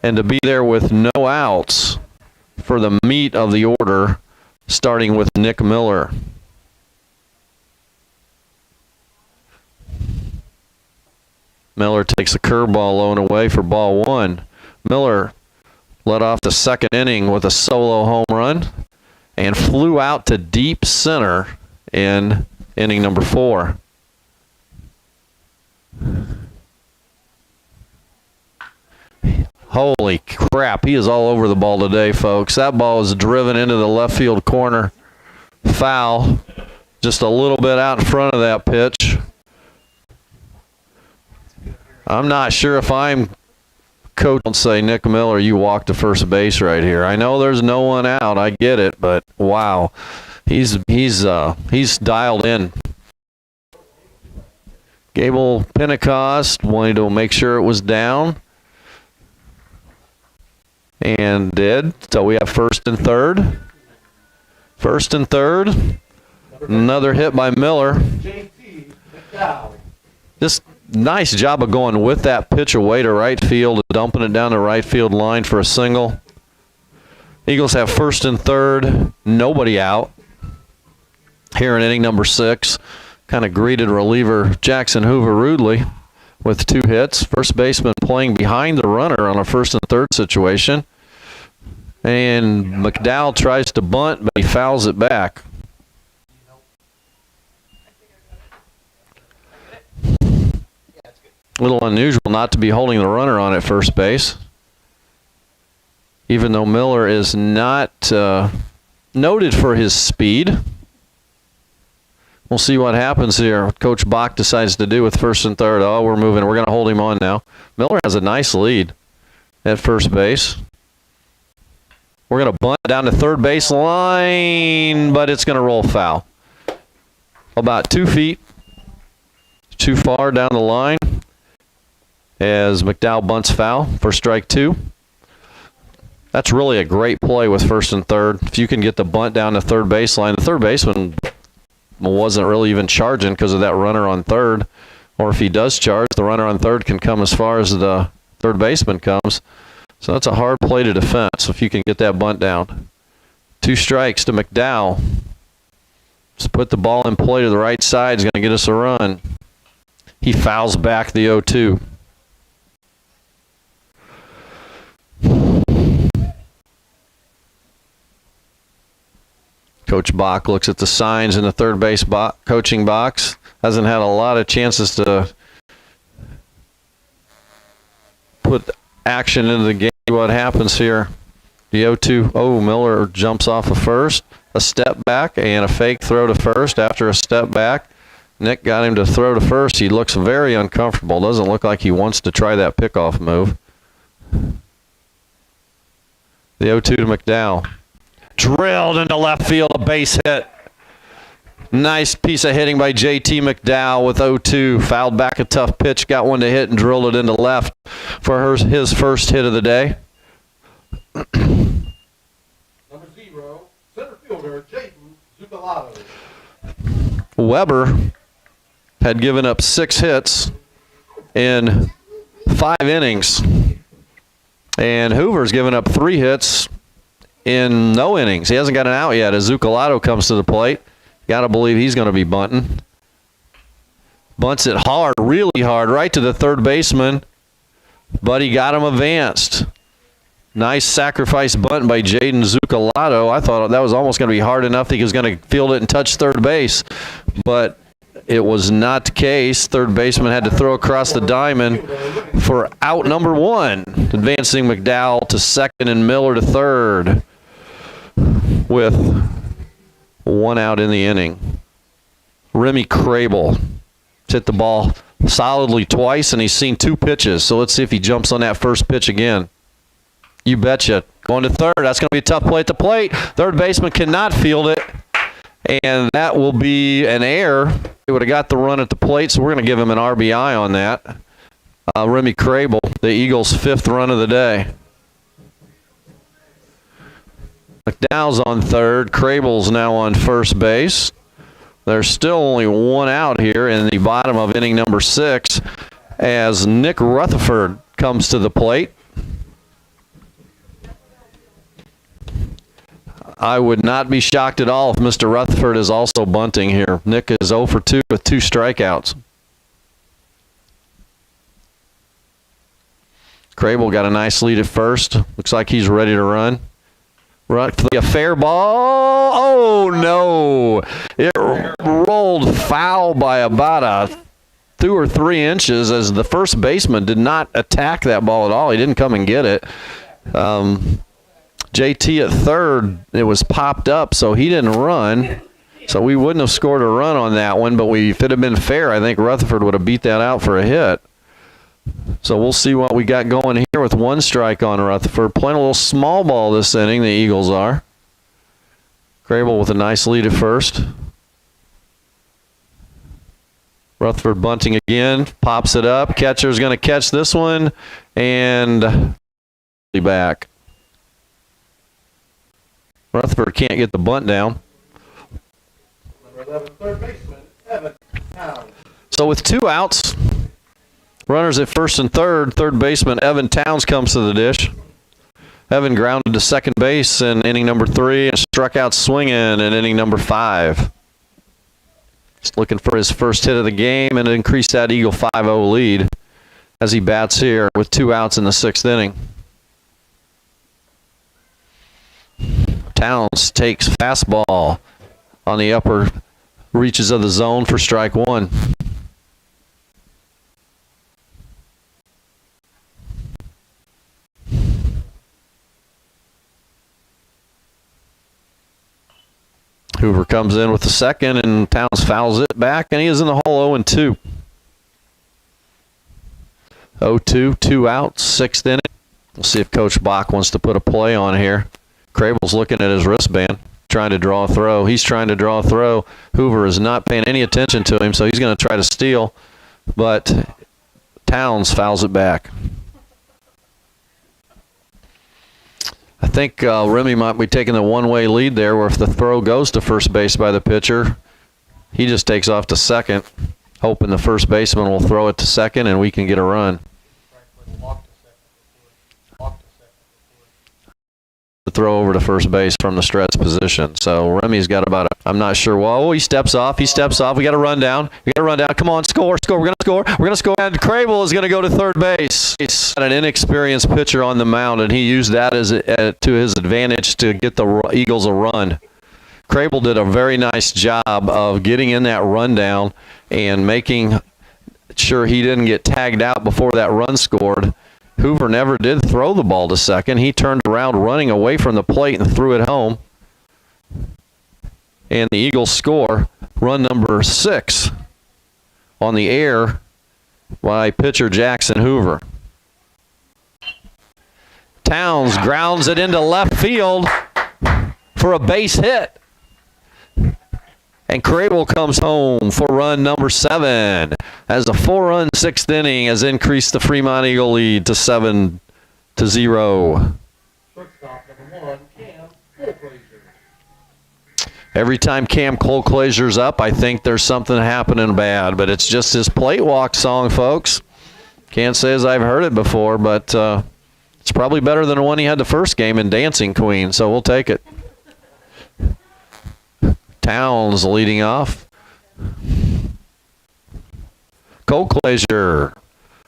[SPEAKER 1] and to be there with no outs for the meat of the order, starting with Nick Miller. Miller takes a curveball low and away for ball 1. Miller led off the second inning with a solo home run and flew out to deep center in inning number 4. Holy crap, he is all over the ball today, folks. That ball is driven into the left field corner. Foul. Just a little bit out in front of that pitch. I'm not sure if I'm coach. Don't say, Nick Miller, you walk to first base right here. I know there's no one out. I get it, but wow. He's dialed in. Gable Pentecost wanted to make sure it was down. And did. So we have first and third. First and third. Another hit by Miller.
[SPEAKER 3] JT McDowell.
[SPEAKER 1] Just nice job of going with that pitch away to right field, dumping it down the right field line for a single. Eagles have first and third. Nobody out. Here in inning number 6. Kind of greeted reliever Jackson Hoover rudely with 2 hits. First baseman playing behind the runner on a first and third situation. And McDowell tries to bunt, but he fouls it back. A little unusual not to be holding the runner on at first base. Even though Miller is not noted for his speed. We'll see what happens here. What Coach Bach decides to do with first and third. Oh, we're moving. We're going to hold him on now. Miller has a nice lead at first base. We're going to bunt down to third base line, but it's going to roll foul. About 2 feet too far down the line as McDowell bunts foul for strike 2. That's really a great play with first and third. If you can get the bunt down to third baseline, the third baseman wasn't really even charging because of that runner on third. Or if he does charge, the runner on third can come as far as the third baseman comes. So that's a hard play to defend if you can get that bunt down. 2 strikes to McDowell. Just put the ball in play to the right side. Is going to get us a run. He fouls back the 0-2. Coach Bach looks at the signs in the third base coaching box. Hasn't had a lot of chances to put action into the game. What happens here? The 0-2. Oh, Miller jumps off of first. A step back and a fake throw to first after a step back. Nick got him to throw to first. He looks very uncomfortable. Doesn't look like he wants to try that pickoff move. The 0-2 to McDowell. Drilled into left field, a base hit. Nice piece of hitting by JT McDowell with 0-2. Fouled back a tough pitch, got one to hit and drilled it into left for his first hit of the day.
[SPEAKER 3] Number 0, center fielder Jaden Zucalato.
[SPEAKER 1] Weber had given up 6 hits in 5 innings. And Hoover's given up 3 hits in no innings. He hasn't got an out yet as Zuccolotto comes to the plate. Got to believe he's going to be bunting. Bunts it hard, really hard, right to the third baseman. But he got him advanced. Nice sacrifice bunt by Jaden Zuccolotto. I thought that was almost going to be hard enough that he was going to field it and touch third base. But it was not the case. Third baseman had to throw across the diamond for out number 1, advancing McDowell to second and Miller to third with 1 out in the inning. Remy Crable hit the ball solidly twice, and he's seen 2 pitches. So let's see if he jumps on that first pitch again. You betcha. Going to third. That's going to be a tough play at the plate. Third baseman cannot field it, and that will be an error. He would have got the run at the plate, so we're going to give him an RBI on that. Remy Crable, the Eagles' 5th run of the day. McDowell's on third. Crable's now on first base. There's still only 1 out here in the bottom of inning number 6 as Nick Rutherford comes to the plate. I would not be shocked at all if Mr. Rutherford is also bunting here. Nick is 0 for 2 with 2 strikeouts. Crable got a nice lead at first. Looks like he's ready to run. A fair ball. Oh, no. It rolled foul by about 2 or 3 inches as the first baseman did not attack that ball at all. He didn't come and get it. JT at third, it was popped up, so he didn't run. So we wouldn't have scored a run on that one, but if it had been fair, I think Rutherford would have beat that out for a hit. So we'll see what we got going here with 1 strike on Rutherford. Playing a little small ball this inning, the Eagles are. Crable with a nice lead at first. Rutherford bunting again, pops it up. Catcher's going to catch this one, and back. Rutherford can't get the bunt down.
[SPEAKER 3] Number 11, third baseman, Evan Towns.
[SPEAKER 1] So with 2 outs, runners at first and third, third baseman Evan Towns comes to the dish. Evan grounded to second base in inning number 3 and struck out swinging in inning number 5. Just looking for his first hit of the game and increase that Eagle 5-0 lead as he bats here with 2 outs in the 6th inning. Towns takes fastball on the upper reaches of the zone for strike 1. Hoover comes in with the second, and Towns fouls it back, and he is in the hole 0-2. 0-2, 2 outs, 6th inning. We'll see if Coach Bach wants to put a play on here. Crable's looking at his wristband, trying to draw a throw. He's trying to draw a throw. Hoover is not paying any attention to him, so he's going to try to steal, but Towns fouls it back. I think Remy might be taking the one-way lead there, where if the throw goes to first base by the pitcher, he just takes off to second, hoping the first baseman will throw it to second and we can get a run. The throw over to first base from the stretch position. So Remy's got about I'm not sure. Well, he steps off. We got a run down. Come on, score. We're going to score. And Crable is going to go to third base. He's got an inexperienced pitcher on the mound, and he used that as to his advantage to get the Eagles a run. Crable did a very nice job of getting in that rundown and making sure he didn't get tagged out before that run scored. Hoover never did throw the ball to second. He turned around running away from the plate and threw it home. And the Eagles score run number 6 on the air by pitcher Jackson Hoover. Towns grounds it into left field for a base hit. And Crable comes home for run number 7 as the 4-run 6th inning has increased the Fremont Eagle lead to 7-0.
[SPEAKER 3] Shortstop number 1, Cam Fullfrazier.
[SPEAKER 1] Every time Cam Closier's up, I think there's something happening bad, but it's just his plate walk song, folks. Can't say as I've heard it before, but it's probably better than the one he had the first game in Dancing Queen, so we'll take it. Towns leading off. Closier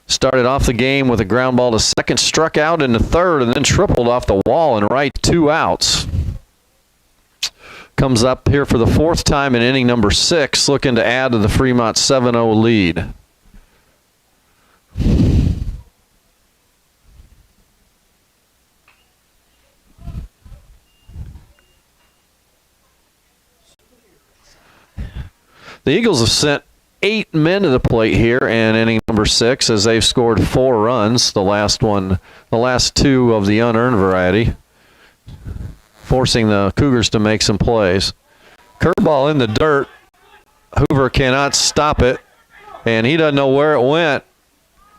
[SPEAKER 1] started off the game with a ground ball to second, struck out in the third, and then tripled off the wall and right, 2 outs. Comes up here for the 4th time in inning number 6, looking to add to the Fremont 7-0 lead. The Eagles have sent 8 men to the plate here in inning number 6 as they've scored 4 runs, the last 2 of the unearned variety, forcing the Cougars to make some plays. Curveball in the dirt. Hoover cannot stop it, and he doesn't know where it went,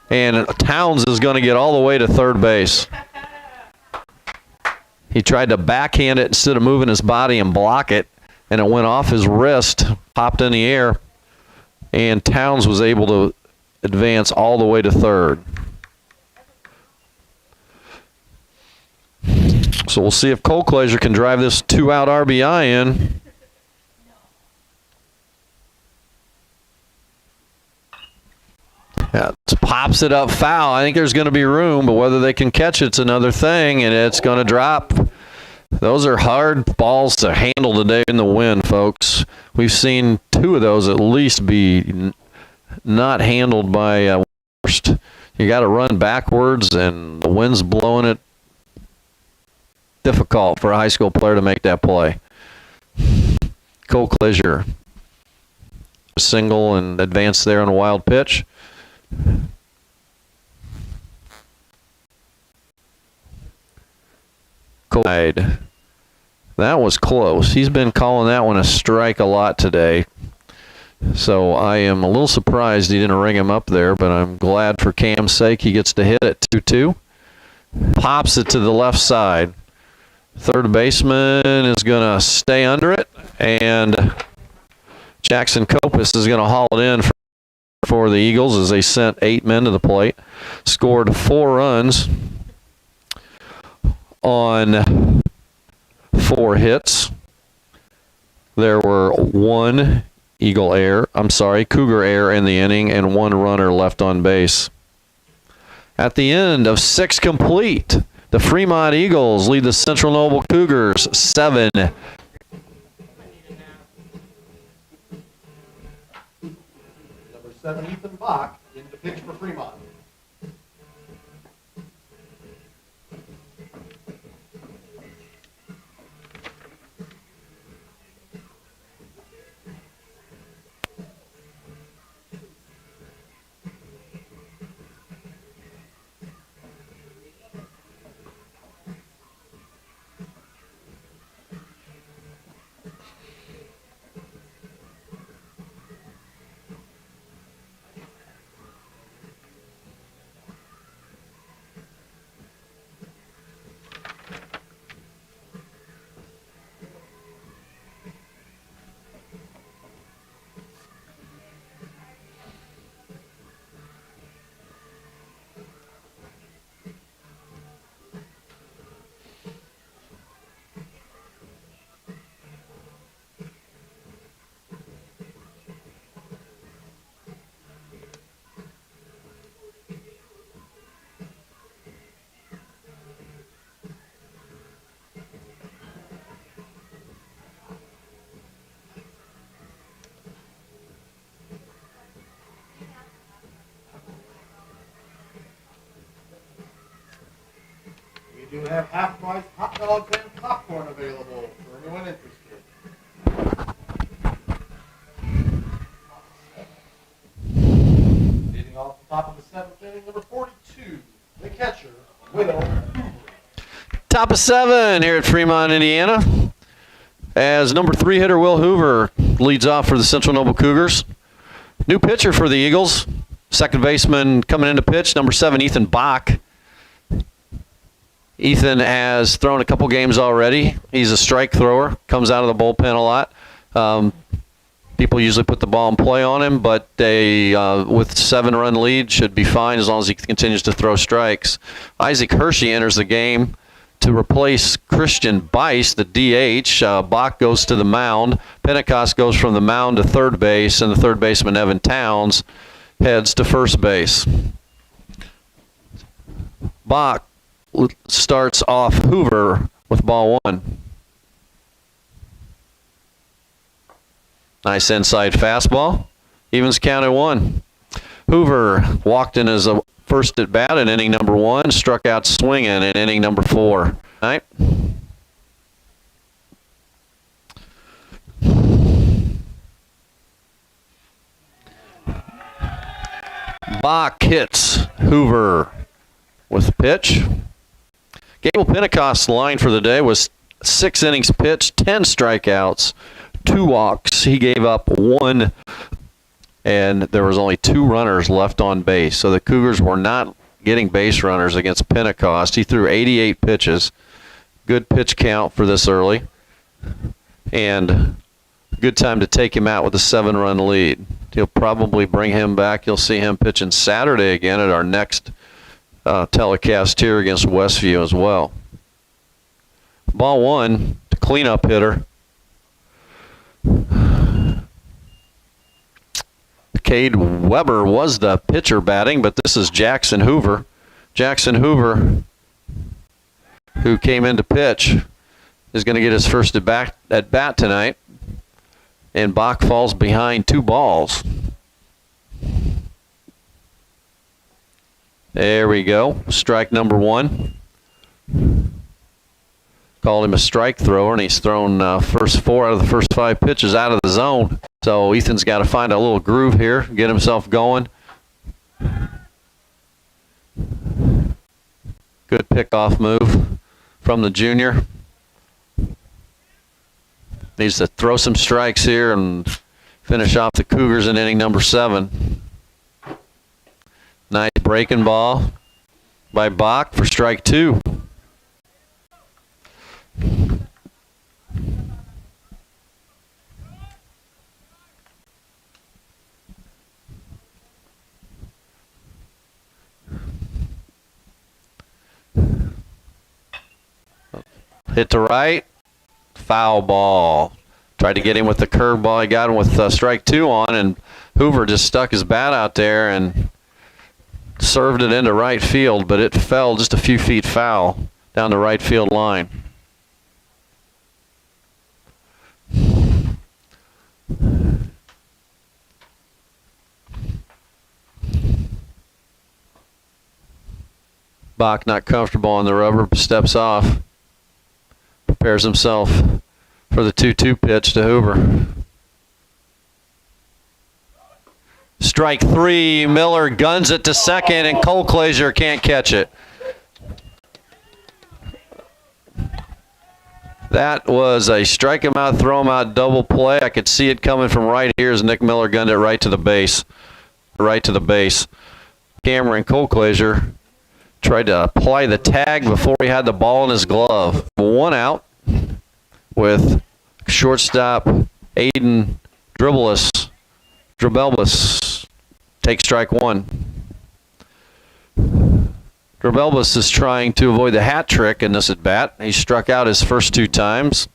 [SPEAKER 1] and Towns is going to get all the way to third base. He tried to backhand it instead of moving his body and block it, and it went off his wrist, popped in the air, and Towns was able to advance all the way to third. So we'll see if Closier can drive this 2-out RBI in. Yeah, pops it up foul. I think there's going to be room, but whether they can catch it's another thing, and it's going to drop. Those are hard balls to handle today in the wind, folks. We've seen 2 of those at least be not handled by worst. You got to run backwards, and the wind's blowing it. Difficult for a high school player to make that play. Closier, single and advance there on a wild pitch. That was close. He's been calling that one a strike a lot today. So I am a little surprised he didn't ring him up there, but I'm glad for Cam's sake he gets to hit it 2-2. Pops it to the left side. Third baseman is going to stay under it, and Jackson Copus is going to haul it in for the Eagles as they sent 8 men to the plate. Scored 4 runs on 4 hits. There were 1 Cougar error in the inning and 1 runner left on base. At the end of 6 complete, the Fremont Eagles lead the Central Noble Cougars 7.
[SPEAKER 3] Number 7, Ethan Bach, in the pitch for Fremont. We do have half-price hot dogs and popcorn available for anyone interested. Leading off the top of the 7th inning, number 42, the catcher, Will Hoover.
[SPEAKER 1] Top of 7 here at Fremont, Indiana, as number 3 hitter Will Hoover leads off for the Central Noble Cougars. New pitcher for the Eagles, second baseman coming in to pitch, number 7 Ethan Bach. Ethan has thrown a couple games already. He's a strike thrower, comes out of the bullpen a lot. People usually put the ball in play on him, but they, with 7-run lead, should be fine as long as he continues to throw strikes. Isaac Hershey enters the game to replace Christian Bice, the DH. Bach goes to the mound. Pentecost goes from the mound to third base, and the third baseman, Evan Towns, heads to first base. Bach starts off Hoover with ball 1. Nice inside fastball. Evens count at 1. Hoover walked in as a first at bat in inning number 1, struck out swinging in inning number 4. All right. Bach hits Hoover with a pitch. Gable Pentecost's line for the day was 6 innings pitched, 10 strikeouts, 2 walks. He gave up 1, and there was only 2 runners left on base. So the Cougars were not getting base runners against Pentecost. He threw 88 pitches. Good pitch count for this early. And good time to take him out with a 7-run lead. He'll probably bring him back. You'll see him pitching Saturday again at our next telecast here against Westview as well. Ball 1, the cleanup hitter. Cade Weber was the pitcher batting, but this is Jackson Hoover. Jackson Hoover, who came in to pitch, is going to get his first at bat tonight. And Bach falls behind 2 balls. There we go. Strike number 1. Called him a strike thrower, and he's thrown first 4 out of the first 5 pitches out of the zone. So Ethan's got to find a little groove here, get himself going. Good pickoff move from the junior. Needs to throw some strikes here and finish off the Cougars in inning number 7. Nice breaking ball by Bach for strike 2. Hit to right, foul ball. Tried to get him with the curveball. He got him with strike 2 on, and Hoover just stuck his bat out there and served it into right field, but it fell just a few feet foul down the right field line. Bach not comfortable on the rubber, steps off. Prepares himself for the 2-2 pitch to Hoover. Strike 3, Miller guns it to second, and Cole Glazier can't catch it. That was a strike him out, throw him out double play. I could see it coming from right here as Nick Miller gunned it right to the base. Right to the base. Cameron Cole Glazier tried to apply the tag before he had the ball in his glove. 1 out with shortstop Aiden Dribelbus take strike 1. Dribelbus is trying to avoid the hat trick in this at bat. He struck out his first 2 times.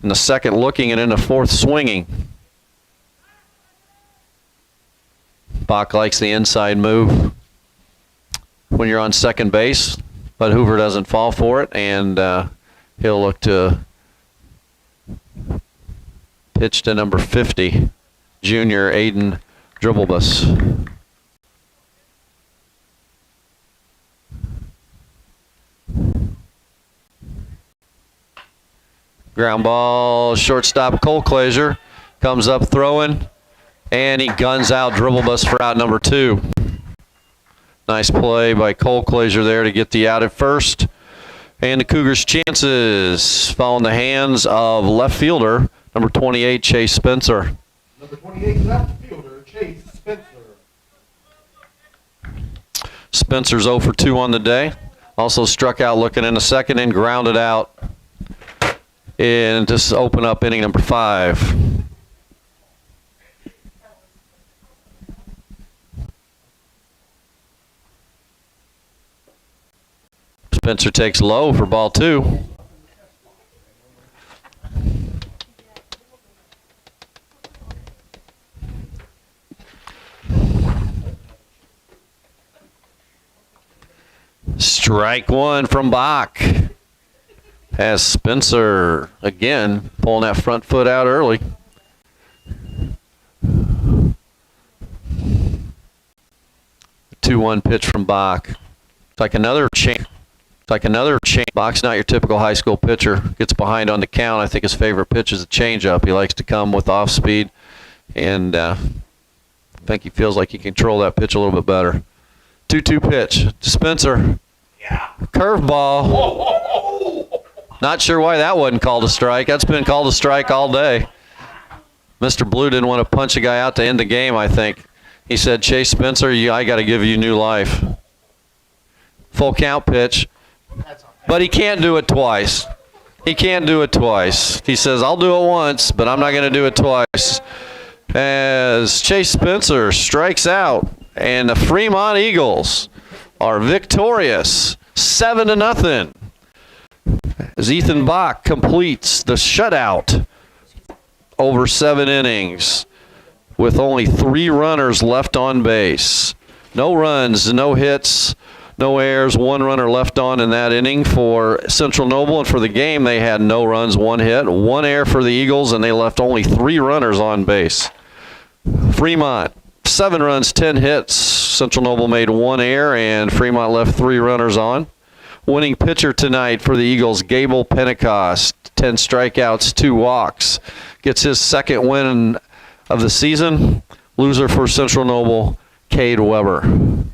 [SPEAKER 1] In the second looking and in the fourth swinging. Bach likes the inside move when you're on second base, but Hoover doesn't fall for it, and he'll look to pitch to number 50, junior Aiden Dribelbus. Ground ball, shortstop Cole Glazier comes up throwing, and he guns out Dribelbus for out number 2. Nice play by Cole Glazier there to get the out at first. And the Cougars' chances fall in the hands of left fielder, number 28, Chase Spencer.
[SPEAKER 3] Number 28, left fielder, Chase Spencer.
[SPEAKER 1] Spencer's 0 for 2 on the day. Also struck out looking in the second and grounded out. And just open up inning number 5. Spencer takes low for ball 2. Strike 1 from Bach. As Spencer again pulling that front foot out early. Two-one pitch from Bach. It's like another change. Bach's not your typical high school pitcher. Gets behind on the count. I think his favorite pitch is a changeup. He likes to come with off speed, and I think he feels like he can control that pitch a little bit better. 2-2 pitch to Spencer.
[SPEAKER 3] Yeah.
[SPEAKER 1] Curveball. Not sure why that wasn't called a strike. That's been called a strike all day. Mr. Blue didn't want to punch a guy out to end the game, I think. He said, Chase Spencer, I got to give you new life. Full count pitch. But he can't do it twice. He says, I'll do it once, but I'm not going to do it twice. As Chase Spencer strikes out, and the Fremont Eagles are victorious, 7-0. As Ethan Bach completes the shutout over 7 innings with only 3 runners left on base. No runs, no hits, no errors, 1 runner left on in that inning for Central Noble, and for the game they had no runs, 1 hit, 1 error for the Eagles, and they left only 3 runners on base. Fremont, 7 runs, 10 hits. Central Noble made 1 error, and Fremont left 3 runners on. Winning pitcher tonight for the Eagles, Gable Pentecost, 10 strikeouts, 2 walks. Gets his 2nd win of the season. Loser for Central Noble, Cade Weber.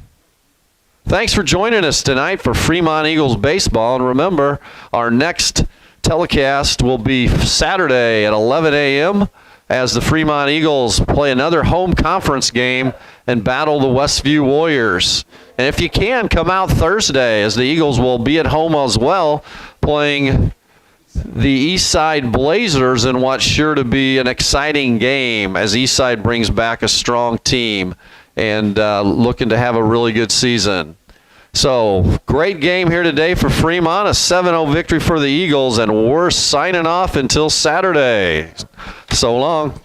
[SPEAKER 1] Thanks for joining us tonight for Fremont Eagles baseball. And remember, our next telecast will be Saturday at 11 a.m. as the Fremont Eagles play another home conference game and battle the Westview Warriors. And if you can, come out Thursday, as the Eagles will be at home as well, playing the Eastside Blazers in what's sure to be an exciting game, as Eastside brings back a strong team and looking to have a really good season. So, great game here today for Fremont, a 7-0 victory for the Eagles, and we're signing off until Saturday. So long.